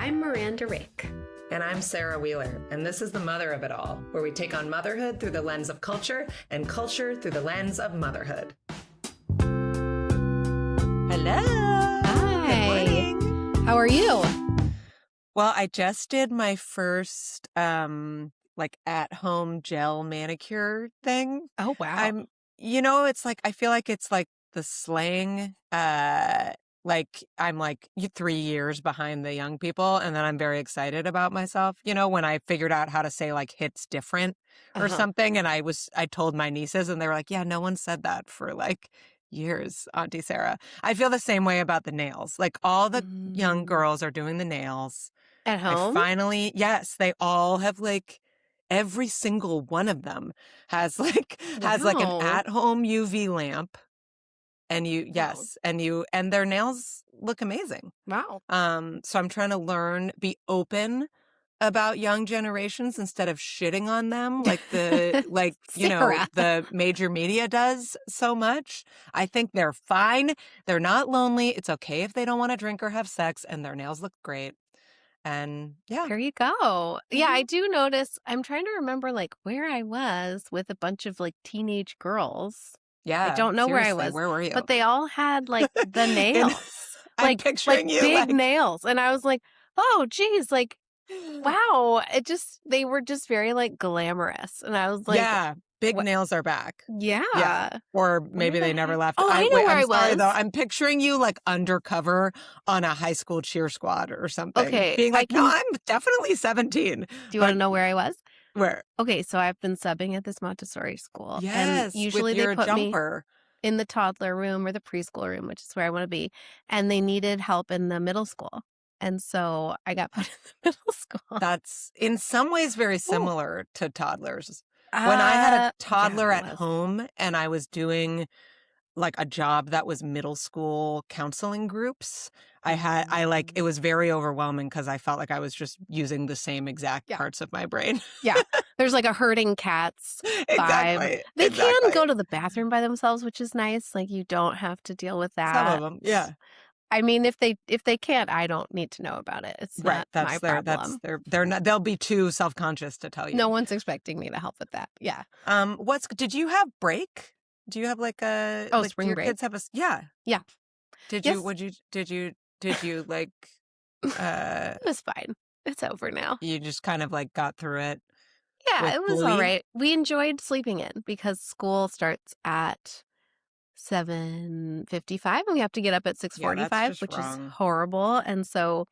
I'm Miranda Rake. And I'm Sarah Wheeler, and this is The Mother of It All, where we take on motherhood through the lens of culture and culture through the lens of motherhood. Hello. Hi. Good morning. How are you? Well, I just did my first at-home gel manicure thing. Oh, wow. It's like I feel like it's like the slang. I'm 3 years behind the young people, and then I'm very excited about myself. When I figured out how to say like hits different or something, and I told my nieces, and they were like, "Yeah, no one said that for like years, Auntie Sarah." I feel the same way about the nails. Like all the young girls are doing the nails At home? Yes, they all have like every single one of them has like an Wow. at-home UV lamp. And Wow. and their nails look amazing. Wow. So I'm trying to be open about young generations instead of shitting on them like Sarah. the major media does so much. I think they're fine. They're not lonely. It's okay if they don't want to drink or have sex, and their nails look great. And yeah. There you go. Yeah, I do notice. I'm trying to remember like where I was with a bunch of like teenage girls. Yeah. I don't know where I seriously, was. Where were you? But they all had like the nails. I'm picturing you big nails. And I was like, oh, geez, like, wow. They were just very like glamorous. And I was like, yeah, big what? Nails are back. Yeah. Or maybe Where they the never heck? left. Oh, I know where I I'm sorry, was. though. I'm picturing you like undercover on a high school cheer squad or something. Okay, Being like, no, I'm definitely 17. Do you want to know where I was? Where? Okay, so I've been subbing at this Montessori school. Yes, And usually with your they put jumper. me in the toddler room or the preschool room, which is where I want to be. And they needed help in the middle school. And so I got put in the middle school. That's in some ways very similar to toddlers. When I had a toddler yeah, at home and I was doing like a job that was middle school counseling groups, it was very overwhelming because I felt like I was just using the same exact parts of my brain. Yeah. There's like a herding cats vibe. Exactly. They can go to the bathroom by themselves, which is nice. Like you don't have to deal with that. Some of them, yeah. I mean, if they can't, I don't need to know about it. It's not my problem. They're not. They'll be too self-conscious to tell you. No one's expecting me to help with that. Yeah. Did you have break? Do you have like a spring do your break? kids have a yeah? Yeah. Did Yes. you like? It was fine. It's over now. You just kind of like got through it. Yeah, with it was Bluey? all right. We enjoyed sleeping in because school starts at 7:55 and we have to get up at 6:45, just which wrong. is horrible. And so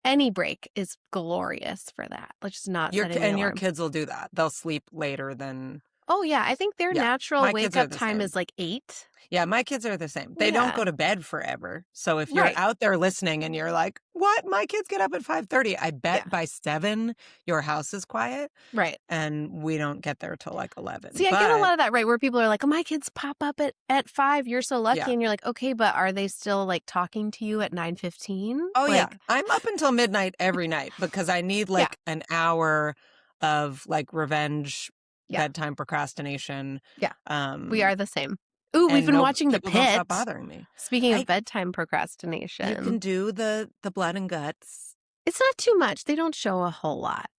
any break is glorious for that. Like just not setting an Your alarm. kids will do that. They'll sleep later than. Oh yeah, I think their natural my kids wake are up the time same. is like 8. Yeah, my kids are the same. They don't go to bed forever. So if you're Right. out there listening and you're like, "What? My kids get up at 5:30." I bet by 7 your house is quiet. Right. And we don't get there till like 11. See, I get a lot of that, right? Where people are like, "Oh, my kids pop up at 5. You're so lucky." Yeah. And you're like, "Okay, but are they still like talking to you at 9:15?" Oh like, yeah. I'm up until midnight every night because I need like an hour of like revenge bedtime procrastination. Yeah. We are the same. Ooh, we've been watching The people don't Pit. stop bothering me. Speaking of bedtime procrastination. You can do the blood and guts. It's not too much. They don't show a whole lot.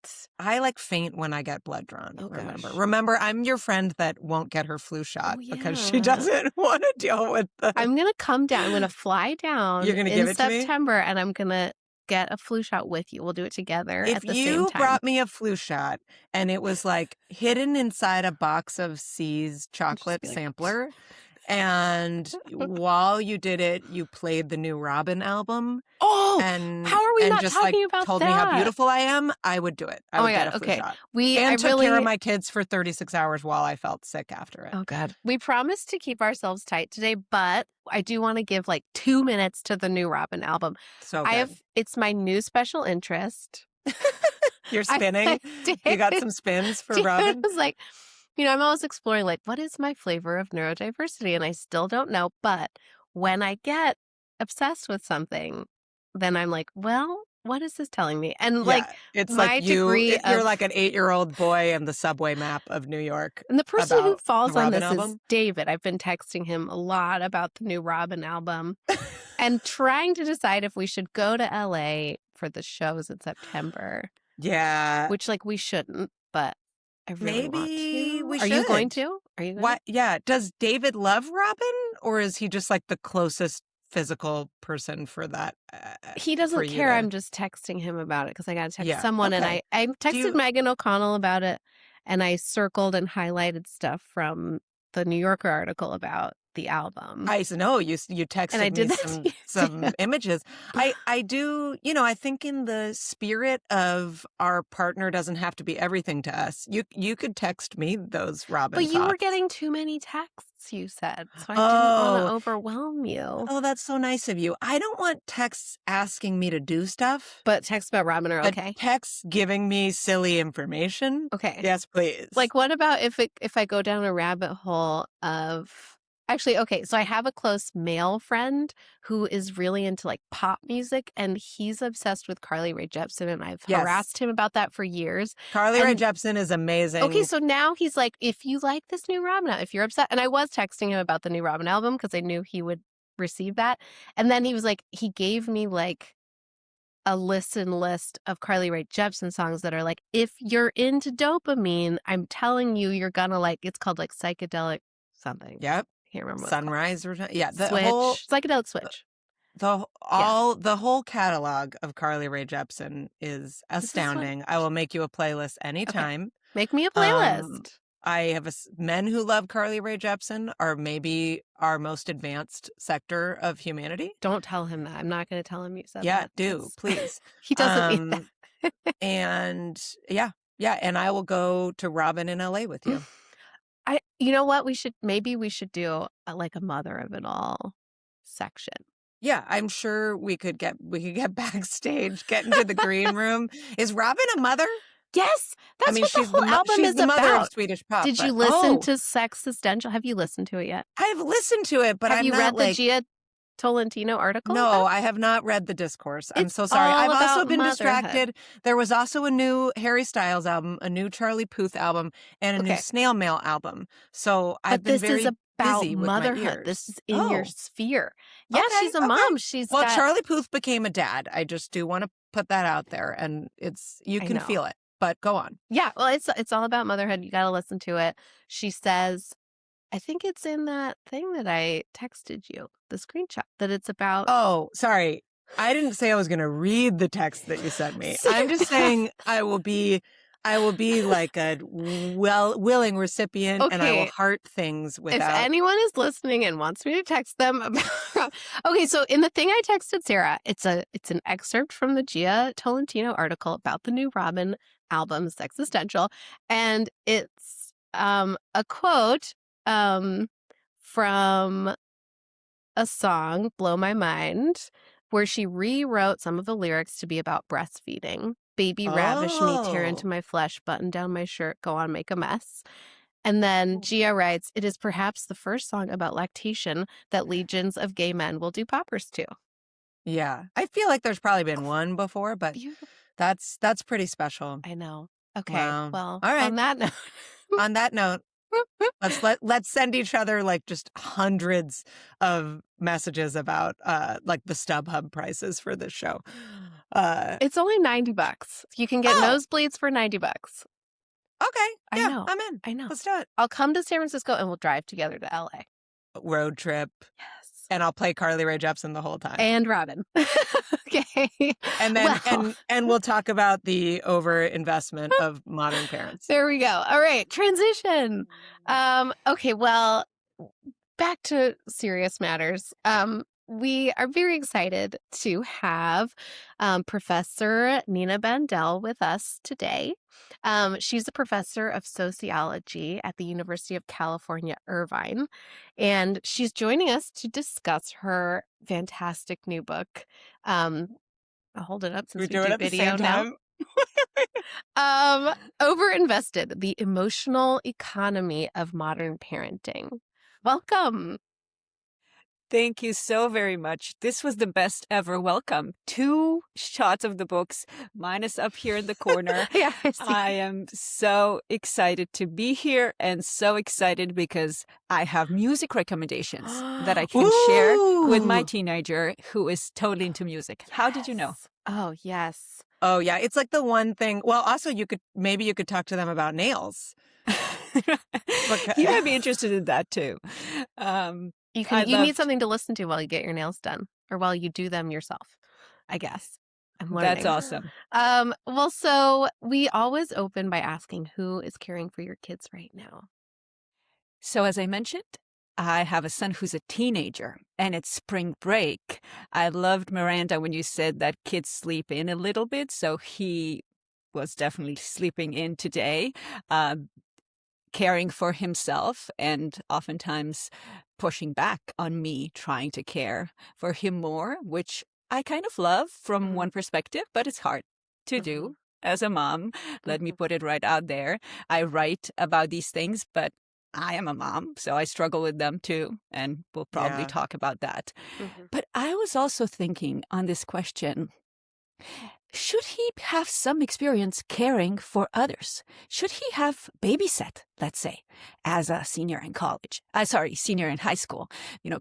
I like faint when I get blood drawn. Oh, Remember, I'm your friend that won't get her flu shot because she yeah. doesn't want to deal with the. I'm going to come down. I'm going to fly down You're gonna give it to me? September, and I'm going to get a flu shot with you. We'll do it together If at the you same time. brought me a flu shot and it was like hidden inside a box of C's chocolate be like, sampler, and while you did it, you played the new Robyn album. Oh, and how are we and not just talking like about told that? me how beautiful I am, I would do it. I would my get God, a flu okay. shot. I took care of my kids for 36 hours while I felt sick after it. Oh, God. We promised to keep ourselves tight today, but I do want to give like 2 minutes to the new Robyn album. So good. It's my new special interest. You're spinning? You got some spins for Robyn? I was like, I'm always exploring like, what is my flavor of neurodiversity? And I still don't know. But when I get obsessed with something, then I'm like, well, what is this telling me? And like, it's my like degree you're of- like an 8-year-old boy in the subway map of New York. and the person who about falls the on Robyn this is album? David. I've been texting him a lot about the new Robyn album and trying to decide if we should go to LA for the shows in September, Yeah. which like we shouldn't, but I really want Maybe to. we Are you going should. to? Are you going? What? Yeah. Does David love Robin, or is he just like the closest physical person for that? He For doesn't you care. to? I'm just texting him about it because I got to text Yeah. someone, and Okay. I Do texted you? Megan O'Connell about it, and I circled and highlighted stuff from the New Yorker article about the album, I know you and I texted me did that to you some too. images. I do, I think in the spirit of our partner doesn't have to be everything to us. You could text me those But Robin you were thoughts. getting too many texts, you said, so I didn't want to Oh, overwhelm you. oh, that's so nice of you. I don't want texts asking me to do stuff, But texts about Robin are but okay. texts giving me silly information. Okay. Yes, please. Like, what about if I go down a rabbit hole of actually, okay, so I have a close male friend who is really into like pop music, and he's obsessed with Carly Rae Jepsen, and I've Yes. harassed him about that for years. Carly Rae And Jepsen is amazing. okay, so now he's like, if you like this new Robin, if you're upset, and I was texting him about the new Robin album because I knew he would receive that, and then he was like, he gave me like a listen list of Carly Rae Jepsen songs that are like, if you're into dopamine, I'm telling you, you're gonna like. It's called like psychedelic something. Yep. I can't remember what Sunrise or yeah, it's the called. whole Psychedelic Switch. the whole catalog of Carly Rae Jepsen is This is what. astounding. I will make you a playlist Okay, anytime. make me a Um, playlist. I have men who love Carly Rae Jepsen are maybe our most advanced sector of humanity. Don't tell him that. I'm not going to tell him you said Yeah, that. do please. He doesn't mean Um, that. and yeah, and I will go to Robin in LA with you. You know what? Maybe we should do like a mother of it all section. Yeah, I'm sure we could get backstage, get into the green room. Is Robin a mother? Yes, I that's mean, what the whole album she's is the mother of about. Swedish pop. Did you but- listen oh, to Sexistential? Have you listened to it yet? I've listened to it, but Have I'm you not read like. the Gia Tolentino article? No, about I have not read the discourse. I'm It's so sorry. all I've also about been motherhood. distracted. There was also a new Harry Styles album, a new Charlie Puth album, and a new Okay. Snail Mail album. So I've But been this very is about busy with my motherhood. ears. This is in your Oh, sphere. Yeah, okay, she's a okay. mom. She's Well, got. Charlie Puth became a dad. I just do want to put that out there, and you I can know. feel it. But go on. Yeah, well, it's all about motherhood. You got to listen to it. She says, I think it's in that thing that I texted you, the screenshot, that it's about. Oh, sorry. I didn't say I was going to read the text that you sent me. I'm just saying I will be like a willing recipient, and I will Okay. heart things If without. anyone is listening and wants me to text them about. Okay, so in the thing I texted Sarah, it's an excerpt from the Gia Tolentino article about the new Robyn album, Sexistential, and it's a quote from a song, Blow My Mind, where she rewrote some of the lyrics to be about breastfeeding. Baby, ravish me, tear into Oh. my flesh, button down my shirt, go on, make a mess. And then Gia writes, it is perhaps the first song about lactation that legions of gay men will do poppers to. Yeah, I feel like there's probably been one before, but Beautiful. that's pretty special. I know. Okay, Wow. well, All right. on that note. On that note, let's send each other like just hundreds of messages about like the StubHub prices for this show. It's only $90. You can get nosebleeds for $90. Okay. I Yeah, know. I'm in. I know. Let's do it. I'll come to San Francisco and we'll drive together to LA. Road trip. Yes. And I'll play Carly Rae Jepsen the whole time. And Robyn. Okay. And then Well, and we'll talk about the overinvestment of modern parents. there we go. All right. Transition. Okay, well, back to serious matters. We are very excited to have Professor Nina Bandelj with us today. She's a professor of sociology at the University of California, Irvine, and she's joining us to discuss her fantastic new book. I'll hold it up since We we do it do at the video same now. time. Overinvested, the emotional economy of modern parenting. Welcome. Thank you so very much. This was the best ever welcome. 2 shots of the books, mine is up here in the corner. Yeah, I see. I am so excited to be here and so excited because I have music recommendations that I can share with my Ooh. teenager who is totally into music. How did you know? Yes. Oh, yes. Oh yeah, it's like the one thing. Well, also maybe you could talk to them about nails. He might Because be interested in that too. I You need loved something to listen to while you get your nails done or while you do them yourself, I guess. I'm that's learning. awesome. Well, so we always open by asking who is caring for your kids right now. So, as I mentioned, I have a son who's a teenager and it's spring break. I loved Miranda when you said that kids sleep in a little bit. So, he was definitely sleeping in today, uh, caring for himself and oftentimes pushing back on me trying to care for him more, which I kind of love from Mhm, one perspective, but it's hard to mhm, do as a mom. Let me mhm, put it right out there. I write about these things, but I am a mom, so I struggle with them too, and we'll probably yeah. talk about that. mhm, But I was also thinking on this question, should he have some experience caring for others? Should he have babysat, let's say, as a senior in college? Senior in high school,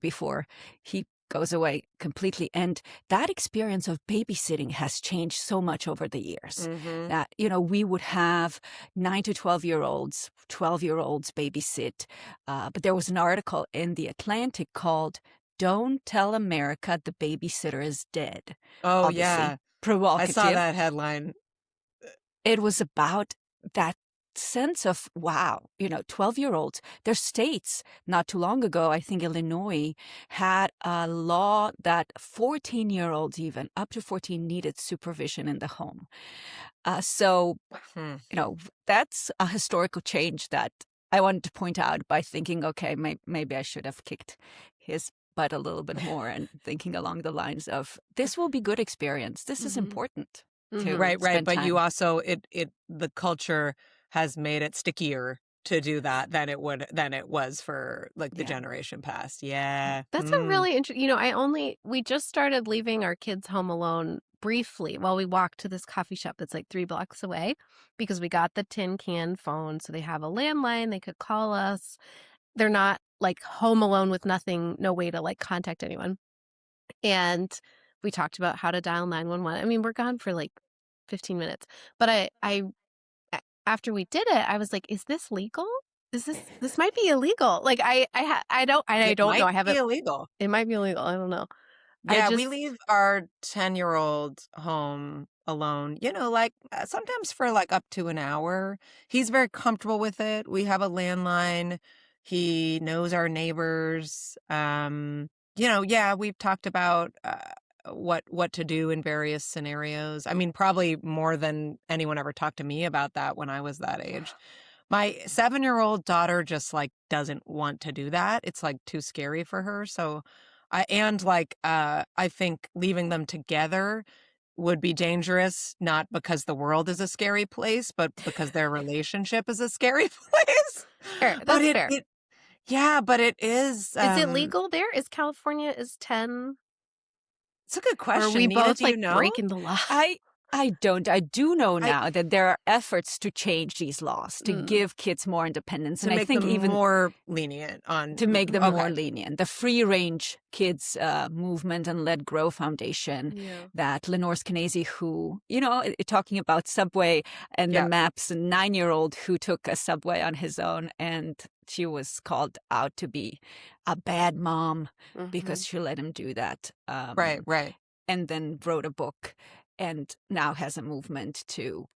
before he goes away completely. And that experience of babysitting has changed so much over the years Mm-hmm. that, we would have 9 to 12-year-olds, 12-year-olds babysit. But there was an article in The Atlantic called "Don't Tell America the Babysitter is Dead." Oh Obviously yeah, I saw provocative. that headline. It was about that sense of, wow, 12-year-olds. There's states not too long ago, I think Illinois had a law that 14-year-olds, even up to 14, needed supervision in the home. So, Hmm. that's a historical change that I wanted to point out by thinking, okay, maybe I should have kicked his butt a little bit more and thinking along the lines of, this will be good experience. This is mhm, important to mhm. Right. spend But you time. also the culture has made it stickier to do that than it was for like the Yeah. generation past. Yeah. That's a Mm. really interesting, we just started leaving our kids home alone briefly while we walked to this coffee shop that's like 3 blocks away because we got the tin can phone. So they have a landline, they could call us. They're not like home alone with nothing, no way to like contact anyone. And we talked about how to dial 911. I mean, we're gone for like 15 minutes. But after we did it, I was like, is this legal? This might be illegal. Like I It don't know. might I be haven't, illegal. it might be illegal. I don't know. I Yeah, we just, leave our 10-year-old home alone, like sometimes for like up to an hour. He's very comfortable with it. We have a landline. He knows our neighbors. Yeah, we've talked about what to do in various scenarios. I mean, probably more than anyone ever talked to me about that when I was that age. My 7-year-old daughter just like doesn't want to do that. It's like too scary for her. So I think leaving them together would be dangerous, not because the world is a scary place, but because their relationship is a scary place. fair. But That's fair. but it is, Is it legal there? Is California is 10? it's a good Or are we question. Nina, both do you like know? breaking the law? I don't. I do know I now that there are efforts to change these laws, to Mm, give kids more independence. To And I make think them even more lenient on, to make them more okay. lenient. The Free Range Kids Movement and Let Grow Foundation, yeah. that Lenore Skenazy, who, talking about Subway and the Yeah. maps, a 9-year-old who took a Subway on his own, and she was called out to be a bad mom Hmm. because she let him do that. Right, right. And then wrote a book and now has a movement to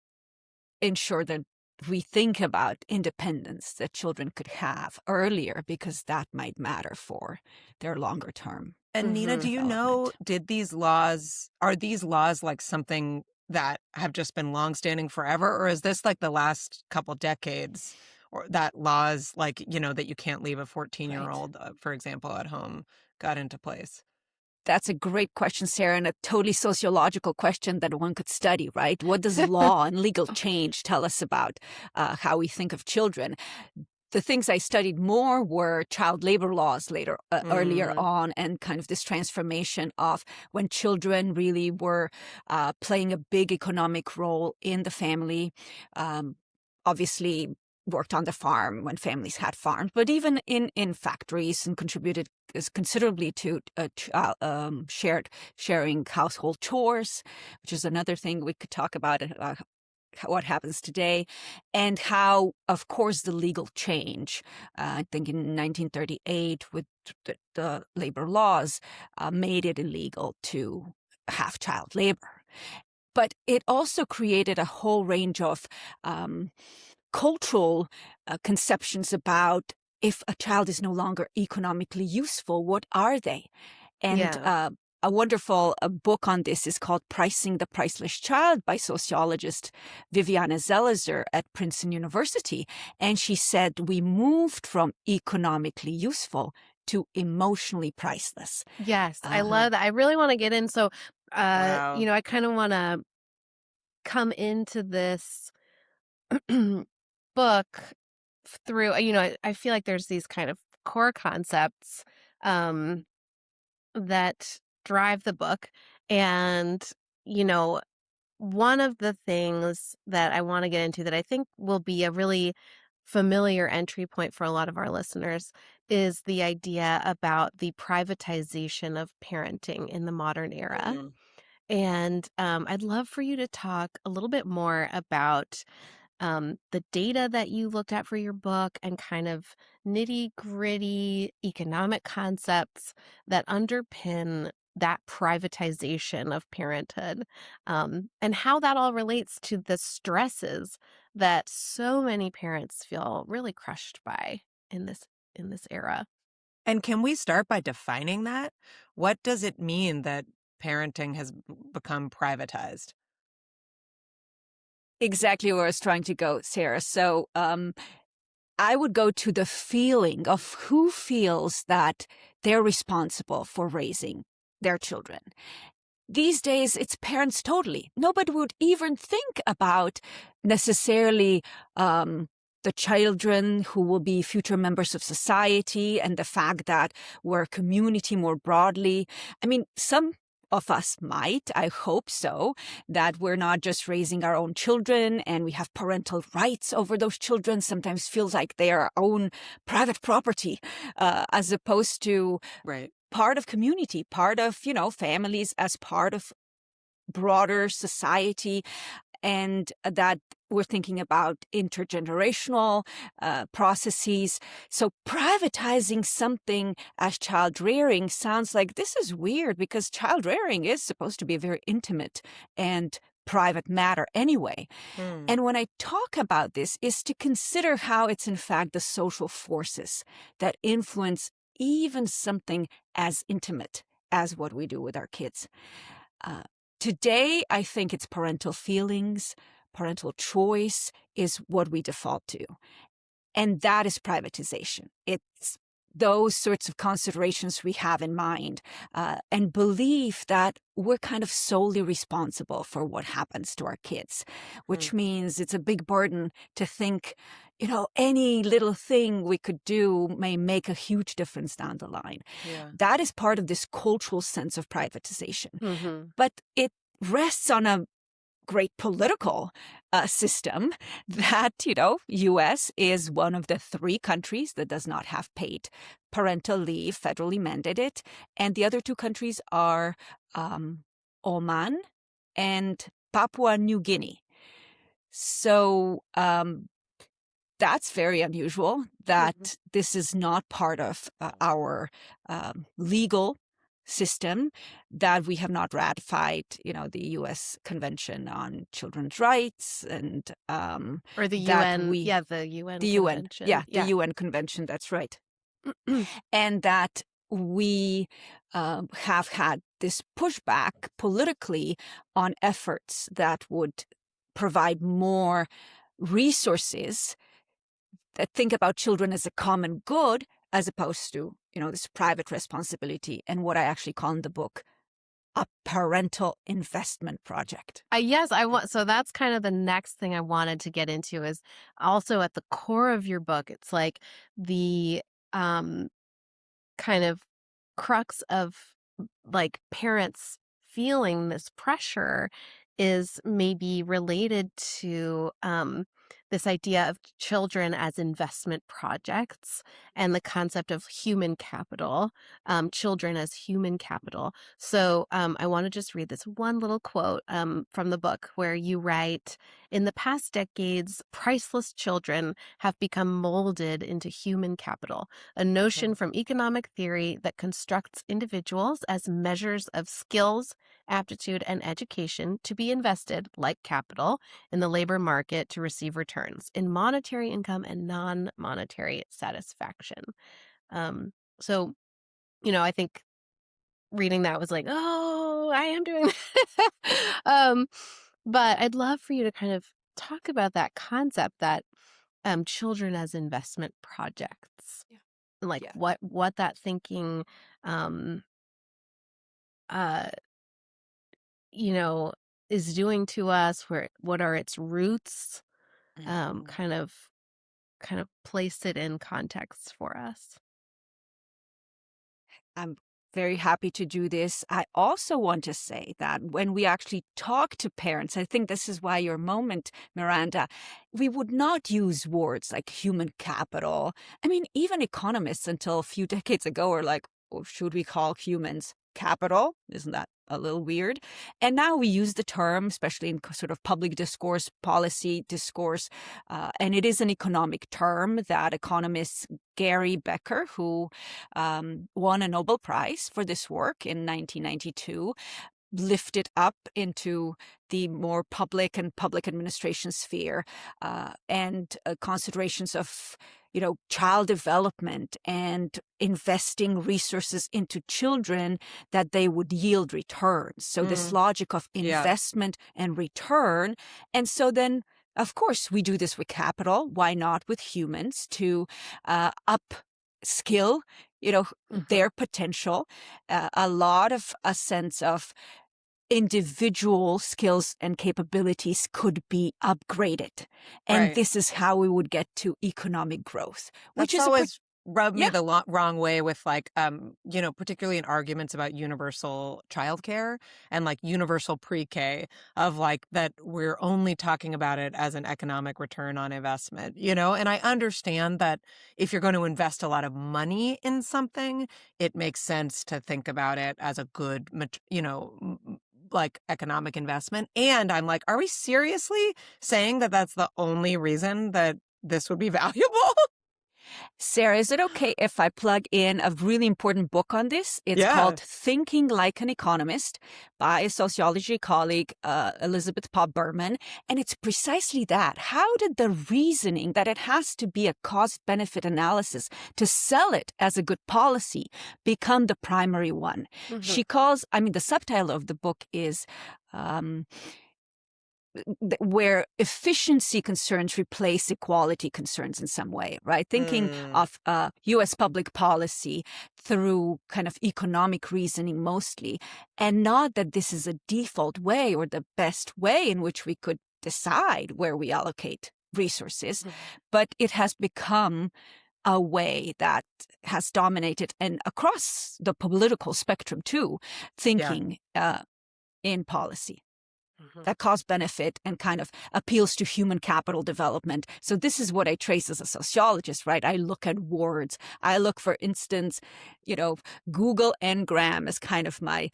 ensure that we think about independence that children could have earlier because that might matter for their longer term And Nina, do you know, development. are these laws like something that have just been longstanding forever? Or is this like the last couple decades or that laws like, that you can't leave a Right. 14-year-old, for example, at home got into place? That's a great question, Sarah, and a totally sociological question that one could study, right? What does law and legal change tell us about how we think of children? The things I studied more were child labor laws earlier Mm, on, and kind of this transformation of when children really were playing a big economic role in the family. Um, Obviously, worked on the farm when families had farms, but even in factories, and contributed considerably to sharing household chores, which is another thing we could talk about. What happens today, and how, of course, the legal change, I think in 1938 with the labor laws, made it illegal to have child labor. But it also created a whole range of cultural conceptions about, if a child is no longer economically useful, what are they? And Yeah. a wonderful book on this is called Pricing the Priceless Child by sociologist Viviana Zelizer at Princeton University. And she said we moved from economically useful to emotionally priceless. Yes, I Uh, love that. I really want to get in. So, Wow. I kind of want to come into this book through, I feel like there's these kind of core concepts um, that drive the book. And, you know, one of the things that I want to get into that I think will be a really familiar entry point for a lot of our listeners is the idea about the privatization of parenting in the modern era. Mm. And I'd love for you to talk a little bit more about the data that you looked at for your book and kind of nitty gritty economic concepts that underpin that privatization of parenthood, and how that all relates to the stresses that so many parents feel really crushed by in this era. And can we start by defining that? What does it mean that parenting has become privatized? exactly where I was trying to go, Sarah. So I would go to the feeling of who feels that they're responsible for raising their children. These days, it's parents totally. Nobody would even think about necessarily the children who will be future members of society, and the fact that we're a community more broadly. I mean, some of us might, I hope so, that we're not just raising our own children and we have parental rights over those children. Sometimes feels like they are our own private property, as opposed to Right. part of community, part of, families as part of broader society, and that we're thinking about intergenerational processes. So privatizing something as child rearing sounds like this is weird, because child rearing is supposed to be a very intimate and private matter anyway. Hmm. And when I talk about this, is to consider how it's in fact the social forces that influence even something as intimate as what we do with our kids. Uh, Today, I think it's parental feelings, parental choice is what we default to. And that is privatization. It's those sorts of considerations we have in mind, and belief that we're kind of solely responsible for what happens to our kids, which means it's a big burden to think, any little thing we could do may make a huge difference down the line. Yeah. That is part of this cultural sense of privatization. Mm-hmm. But it rests on a great political system that, U.S. is one of the 3 countries that does not have paid parental leave, federally mandated. And the other 2 countries are Oman and Papua New Guinea. So that's very unusual that this is not part of our legal system, that we have not ratified, the U.S. Convention on Children's Rights, and Or the that UN, we, yeah, the UN the UN, convention. the UN Convention, that's right, and that we have had this pushback politically on efforts that would provide more resources that think about children as a common good, as opposed to, this private responsibility, and what I actually call in the book a parental investment project. Yes, I want. So that's kind of the next thing I wanted to get into is also at the core of your book. It's like the um, kind of crux of like parents feeling this pressure is maybe related to this idea of children as investment projects and the concept of human capital, children as human capital. So I want to just read this one little quote from the book where you write, "In the past decades, priceless children have become molded into human capital, a notion from economic theory that constructs individuals as measures of skills, aptitude, and education to be invested, like capital, in the labor market to receive returns in monetary income and non-monetary satisfaction." Um, so, I think reading that was like, oh, I am doing that. But I'd love for you to kind of talk about that concept that children as investment projects, Yeah. like Yeah. what that thinking, um, uh, you know, is doing to us. What are its roots? Mhm. Kind of place it in context for us. I'm very happy to do this. I also want to say that when we actually talk to parents, I think this is why your moment, Miranda, we would not use words like human capital. I mean, even economists until a few decades ago were like, oh, should we call humans capital? Isn't that a little weird? And now we use the term, especially in sort of public discourse, policy discourse, and it is an economic term that economists Gary Becker, who won a Nobel Prize for this work in 1992, lifted up into the more public and public administration sphere, and considerations of child development and investing resources into children that they would yield returns. So this logic of Yeah. investment and return. And so then of course we do this with capital. Why not with humans to up skill their potential, a lot of a sense of individual skills and capabilities could be upgraded. And Right. this is how we would get to economic growth, which That's is always rubbed me yeah. the wrong way with like, particularly in arguments about universal childcare and like universal pre-K, of like that we're only talking about it as an economic return on investment, and I understand that if you're going to invest a lot of money in something, it makes sense to think about it as a good, like economic investment. And I'm like, are we seriously saying that that's the only reason that this would be valuable? Sarah, is it okay if I plug in a really important book on this? It's Yeah. called Thinking Like an Economist by a sociology colleague, Elizabeth Pop Berman. And it's precisely that. How did the reasoning that it has to be a cost-benefit analysis to sell it as a good policy become the primary one? She calls, the subtitle of the book is where efficiency concerns replace equality concerns in some way, right? Thinking of U.S. public policy through kind of economic reasoning mostly, and not that this is a default way or the best way in which we could decide where we allocate resources, but it has become a way that has dominated and across the political spectrum too, thinking in policy. That cost benefit and kind of appeals to human capital development. So this is what I trace as a sociologist, right? I look at words. I look, for instance, Google Ngram as kind of my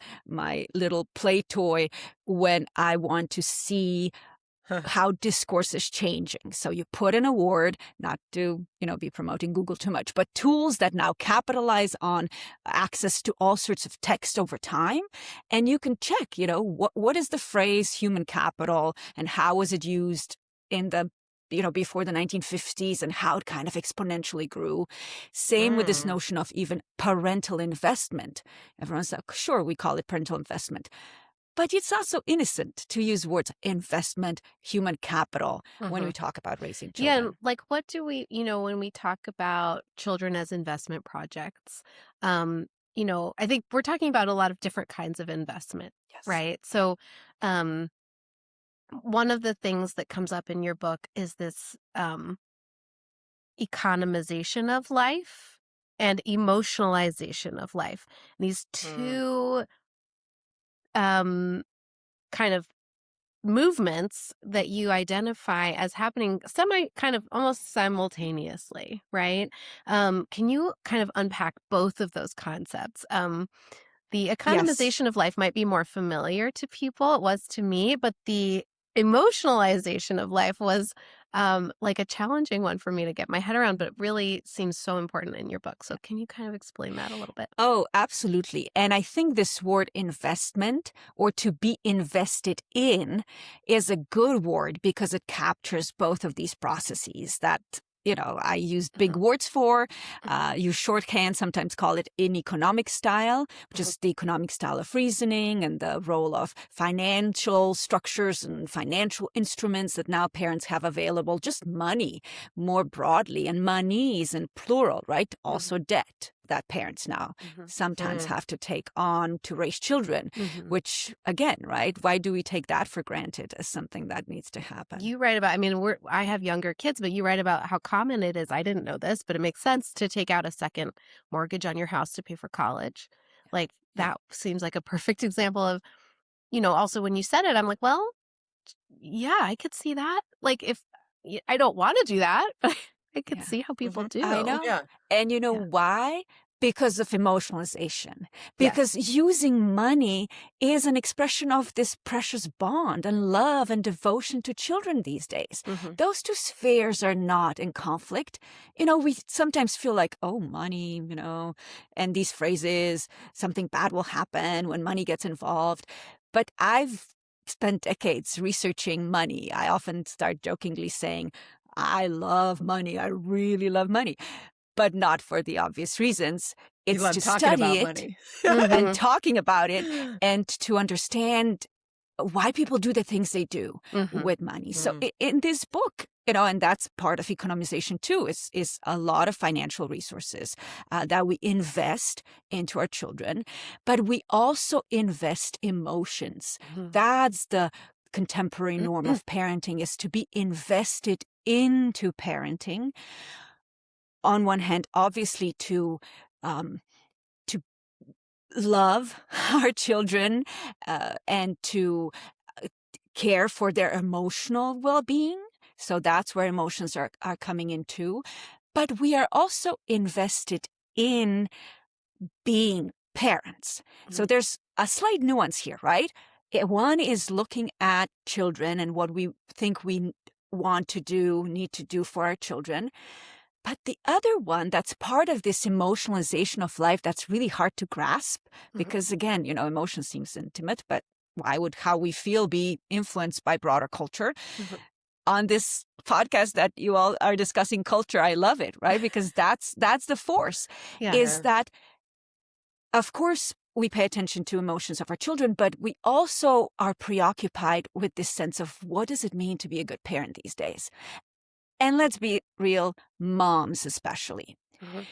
little play toy when I want to see how discourse is changing. So you put in a word, not to, be promoting Google too much, but tools that now capitalize on access to all sorts of text over time. And you can check, what is the phrase human capital and how was it used in the before the 1950s and how it kind of exponentially grew. Same with this notion of even parental investment. Everyone's like, sure, we call it parental investment. But it's not so innocent to use words investment, human capital when we talk about raising Yeah, children. and like what do we, when we talk about children as investment projects, I think we're talking about a lot of different kinds of investment, Yes. right? So, one of the things that comes up in your book is this economization of life and emotionalization of life. These two kind of movements that you identify as happening semi kind of almost simultaneously, right? Can you kind of unpack both of those concepts? The Yes. economization of life might be more familiar to people. It was to me, but the emotionalization of life was like a challenging one for me to get my head around, but it really seems so important in your book. So can you kind of explain that a little bit? Oh, absolutely. And I think this word investment or to be invested in is a good word because it captures both of these processes that, I used big Mhm, words for. mhm, You shorthand sometimes call it in economic style, which mhm, is the economic style of reasoning and the role of financial structures and financial instruments that now parents have available, just money more broadly. And money is in plural, right? mhm, Also debt that parents now mhm, sometimes Mm. have to take on to raise children, mhm. which again, right? Why do we take that for granted as something that needs to happen? You write about, I mean, I have younger kids, but you write about how common it is. I didn't know this, but it makes sense to take out a second mortgage on your house to pay for college. Like Yeah. that seems like a perfect example of, also when you said it, I'm like, well, yeah, I could see that. Like if I don't want to do that, but I could Yeah. see how people Hmm. I do. know. Yeah. And you know Yeah. why? Because of emotionalization. Because Yes. using money is an expression of this precious bond and love and devotion to children these days. Hmm. Those two spheres are not in conflict. We sometimes feel like, oh, money, and these phrases, something bad will happen when money gets involved. But I've spent decades researching money. I often start jokingly saying, I love money. I really love money, but not for the obvious reasons. You It's love to talking study about it money. and Hmm. talking about it and to understand why people do the things they do Hmm. with money. So Mm. in this book, and that's part of economization too, is a lot of financial resources that we invest into our children, but we also invest emotions. That's the contemporary norm of parenting, is to be invested into parenting. On one hand, obviously um, to love our children and to care for their emotional well-being. So that's where emotions are coming in too. But we are also invested in being parents. So there's a slight nuance here, right? One is looking at children and what we think we want to do, need to do for our children. But the other one that's part of this emotionalization of life that's really hard to grasp because, again, emotion seems intimate, but why would how we feel be influenced by broader culture? On this podcast that you all are discussing culture, I love it, right? Because that's the force, Yeah. is that, of course, we pay attention to emotions of our children, but we also are preoccupied with this sense of what does it mean to be a good parent these days? And let's be real, moms especially. Mhm.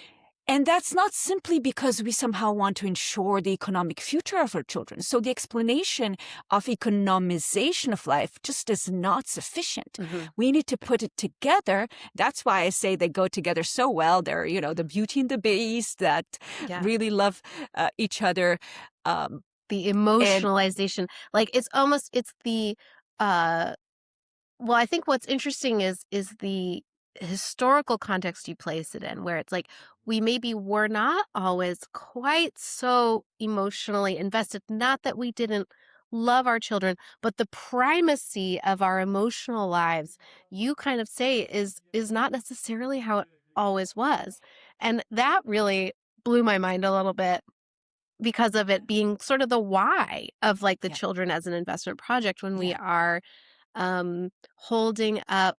And that's not simply because we somehow want to ensure the economic future of our children. So the explanation of economization of life just is not sufficient. Mhm. We need to put it together. That's why I say they go together so well. They're, the Beauty and the Beast that Yeah. really love each other. Um, The and emotionalization, like it's the uh well, I think what's interesting is the historical context you place it in, where it's like we maybe were not always quite so emotionally invested. Not that we didn't love our children, but the primacy of our emotional lives, you kind of say, is not necessarily how it always was. And that really blew my mind a little bit because of it being sort of the why of like the yeah, children as an investment project when we yeah. are holding up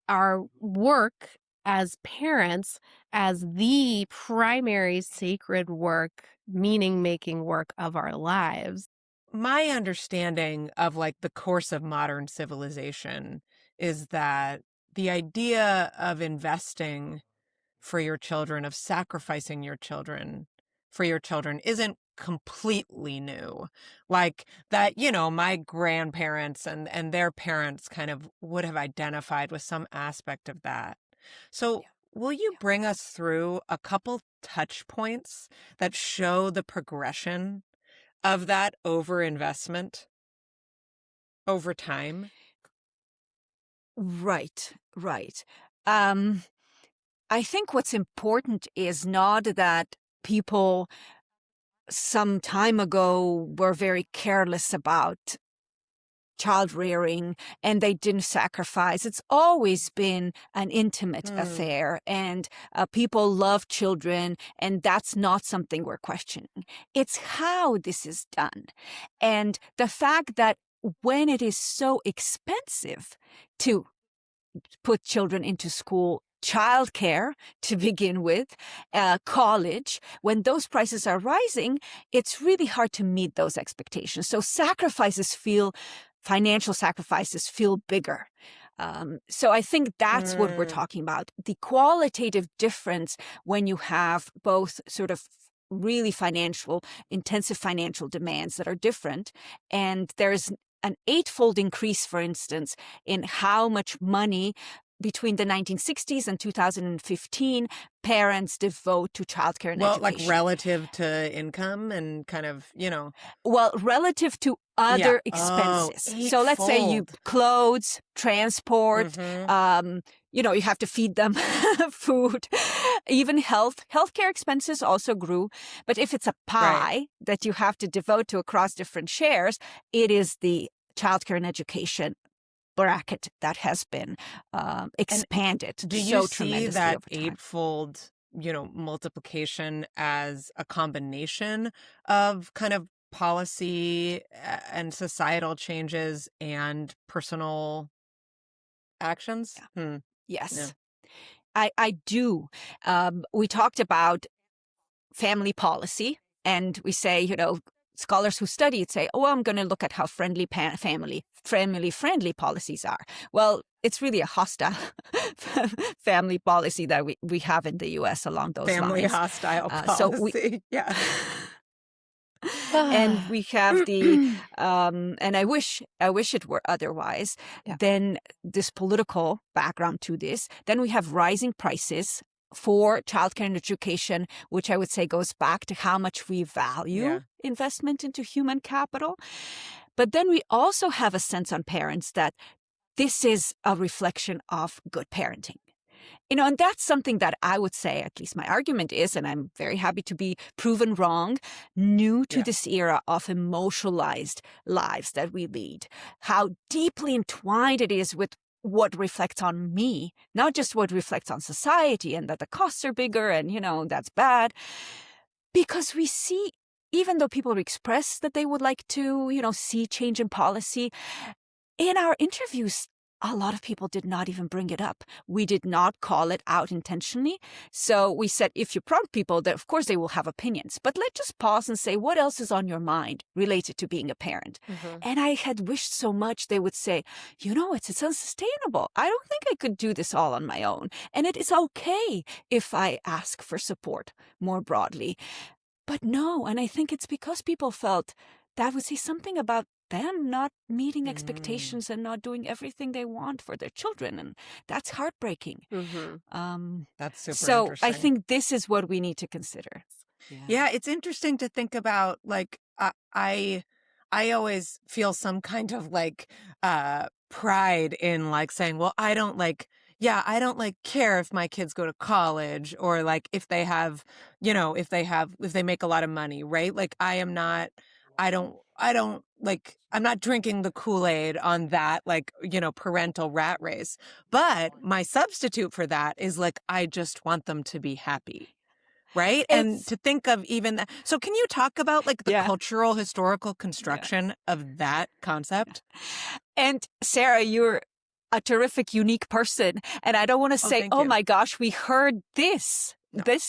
our work as parents as the primary sacred work, meaning making work of our lives. My understanding of like the course of modern civilization is that the idea of investing for your children, of sacrificing your children for your children, isn't completely new. Like that, my grandparents and their parents kind of would have identified with some aspect of that. So, Yeah. will you bring us through a couple touch points that show the progression of that overinvestment? over time. Right, right. Um, I think what's important is not that people some time ago were very careless about child rearing and they didn't sacrifice. It's always been an intimate affair, and people love children, and that's not something we're questioning. It's how this is done. And the fact that when it is so expensive to put children into school, childcare to begin with, college, when those prices are rising, it's really hard to meet those expectations. So financial sacrifices feel bigger. So I think that's what we're talking about. The qualitative difference when you have both sort of really intensive financial demands that are different, and there's an 8-fold increase, for instance, in how much money between the 1960s and 2015 parents devote to childcare and education. Like relative to income and kind of, Well, relative to other expenses. So let's say you clothes, transport, you have to feed them food, even healthcare expenses also grew. But if it's a pie that you have to devote to across different shares, it is the childcare and education bracket that has been expanded. Do you see that 8-fold, multiplication as a combination of kind of policy and societal changes and personal actions? Yes, I do. We talked about family policy, and we say, scholars who study it say, I'm going to look at how family-friendly policies are. Well, it's really a hostile family policy that we have in the U.S. along those lines. Family hostile policy, yeah. And we have the, and I wish it were otherwise, then this political background to this. Then we have rising prices for childcare and education, which I would say goes back to how much we value investment into human capital. But then we also have a sense on parents that this is a reflection of good parenting. And that's something that I would say, at least my argument is, and I'm very happy to be proven wrong, new to this era of emotionalized lives that we lead, how deeply entwined it is with what reflects on me, not just what reflects on society, and that the costs are bigger and, that's bad. Because we see, even though people express that they would like to, see change in policy, in our interviews, a lot of people did not even bring it up. We did not call it out intentionally. So we said, if you prompt people, that of course they will have opinions. But let's just pause and say, what else is on your mind related to being a parent? And I had wished so much they would say, it's unsustainable. I don't think I could do this all on my own. And it is okay if I ask for support more broadly. But no, and I think it's because people felt that would say something about them not meeting expectations and not doing everything they want for their children. And that's heartbreaking. That's super so interesting. I think this is what we need to consider. Yeah, it's interesting to think about, like, I always feel some kind of pride in saying, well, I don't care if my kids go to college or if they have, if they make a lot of money, right? I'm not drinking the Kool-Aid on that, parental rat race. But my substitute for that is I just want them to be happy. Right. And to think of even that. So can you talk about the cultural, historical construction of that concept? And Sarah, you're a terrific, unique person. And I don't want to say, my gosh, we heard this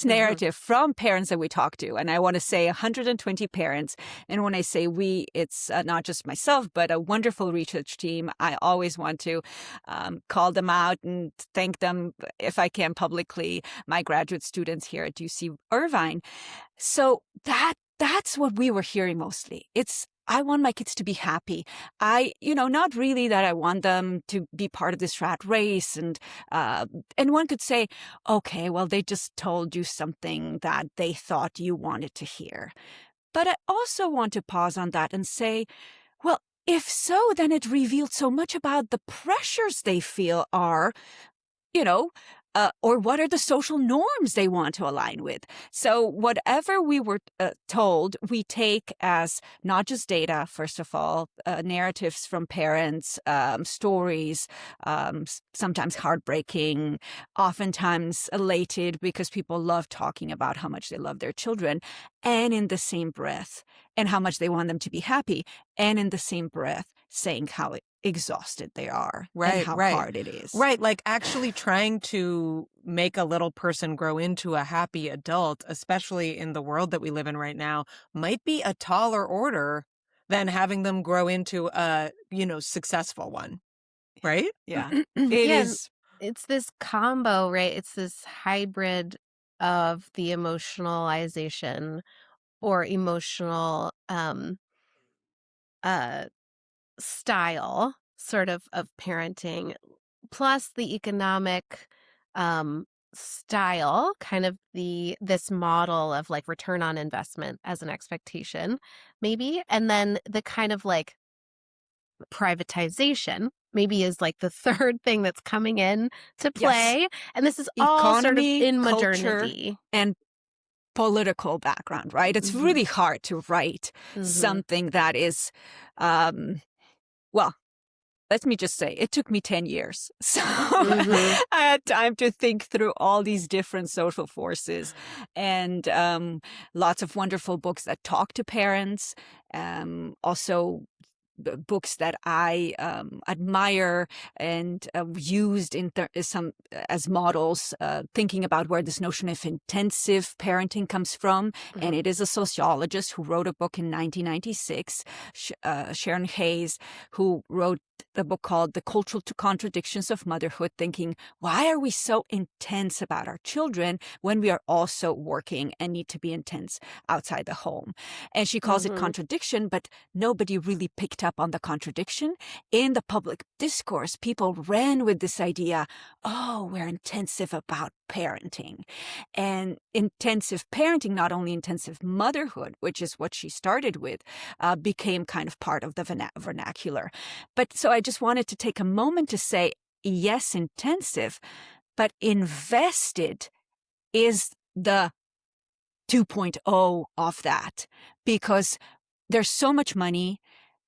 narrative from parents that we talk to. And I want to say 120 parents. And when I say we, it's not just myself, but a wonderful research team. I always want to call them out and thank them, if I can publicly, my graduate students here at UC Irvine. So that's what we were hearing mostly. I want my kids to be happy. Not really that I want them to be part of this rat race. And one could say, okay, well, they just told you something that they thought you wanted to hear. But I also want to pause on that and say, well, if so, then it revealed so much about the pressures they feel are, you know, or what are the social norms they want to align with. So whatever we were told, we take as not just data, first of all, narratives from parents, stories, sometimes heartbreaking, oftentimes elated because people love talking about how much they love their children, and in the same breath, and how much they want them to be happy, and in the same breath, saying how exhausted they are and how hard it is. Right. Like actually trying to make a little person grow into a happy adult, especially in the world that we live in right now, might be a taller order than having them grow into a, successful one. Right? Yeah. It Yeah, is. it's this combo, right? It's this hybrid of the emotionalization or emotional uh style sort of parenting, plus the economic um style, kind of this model of like return on investment as an expectation, maybe, and then the kind of like privatization maybe is like the third thing that's coming in to Yes. play, and this is all sort of Economy, in culture, modernity. and political background, right? It's Mhm. really hard to write Mhm. something that is, well, let me just say, it took me 10 years. So Mhm. I had time to think through all these different social forces, and lots of wonderful books that talk to parents. Also, books that I admire and used in some as models, thinking about where this notion of intensive parenting comes from. And Mhm. it is a sociologist who wrote a book in 1996, Sharon Hayes, who wrote a book called The Cultural Contradictions of Motherhood, thinking, why are we so intense about our children when we are also working and need to be intense outside the home? And she calls it Mhm. contradiction, but nobody really picked up on the contradiction. In the public discourse, people ran with this idea, oh, we're intensive about parenting. And intensive parenting, not only intensive motherhood, which is what she started with, became kind of part of the vernacular. But so I just wanted to take a moment to say, yes, intensive, but invested is the 2.0 of that, because there's so much money,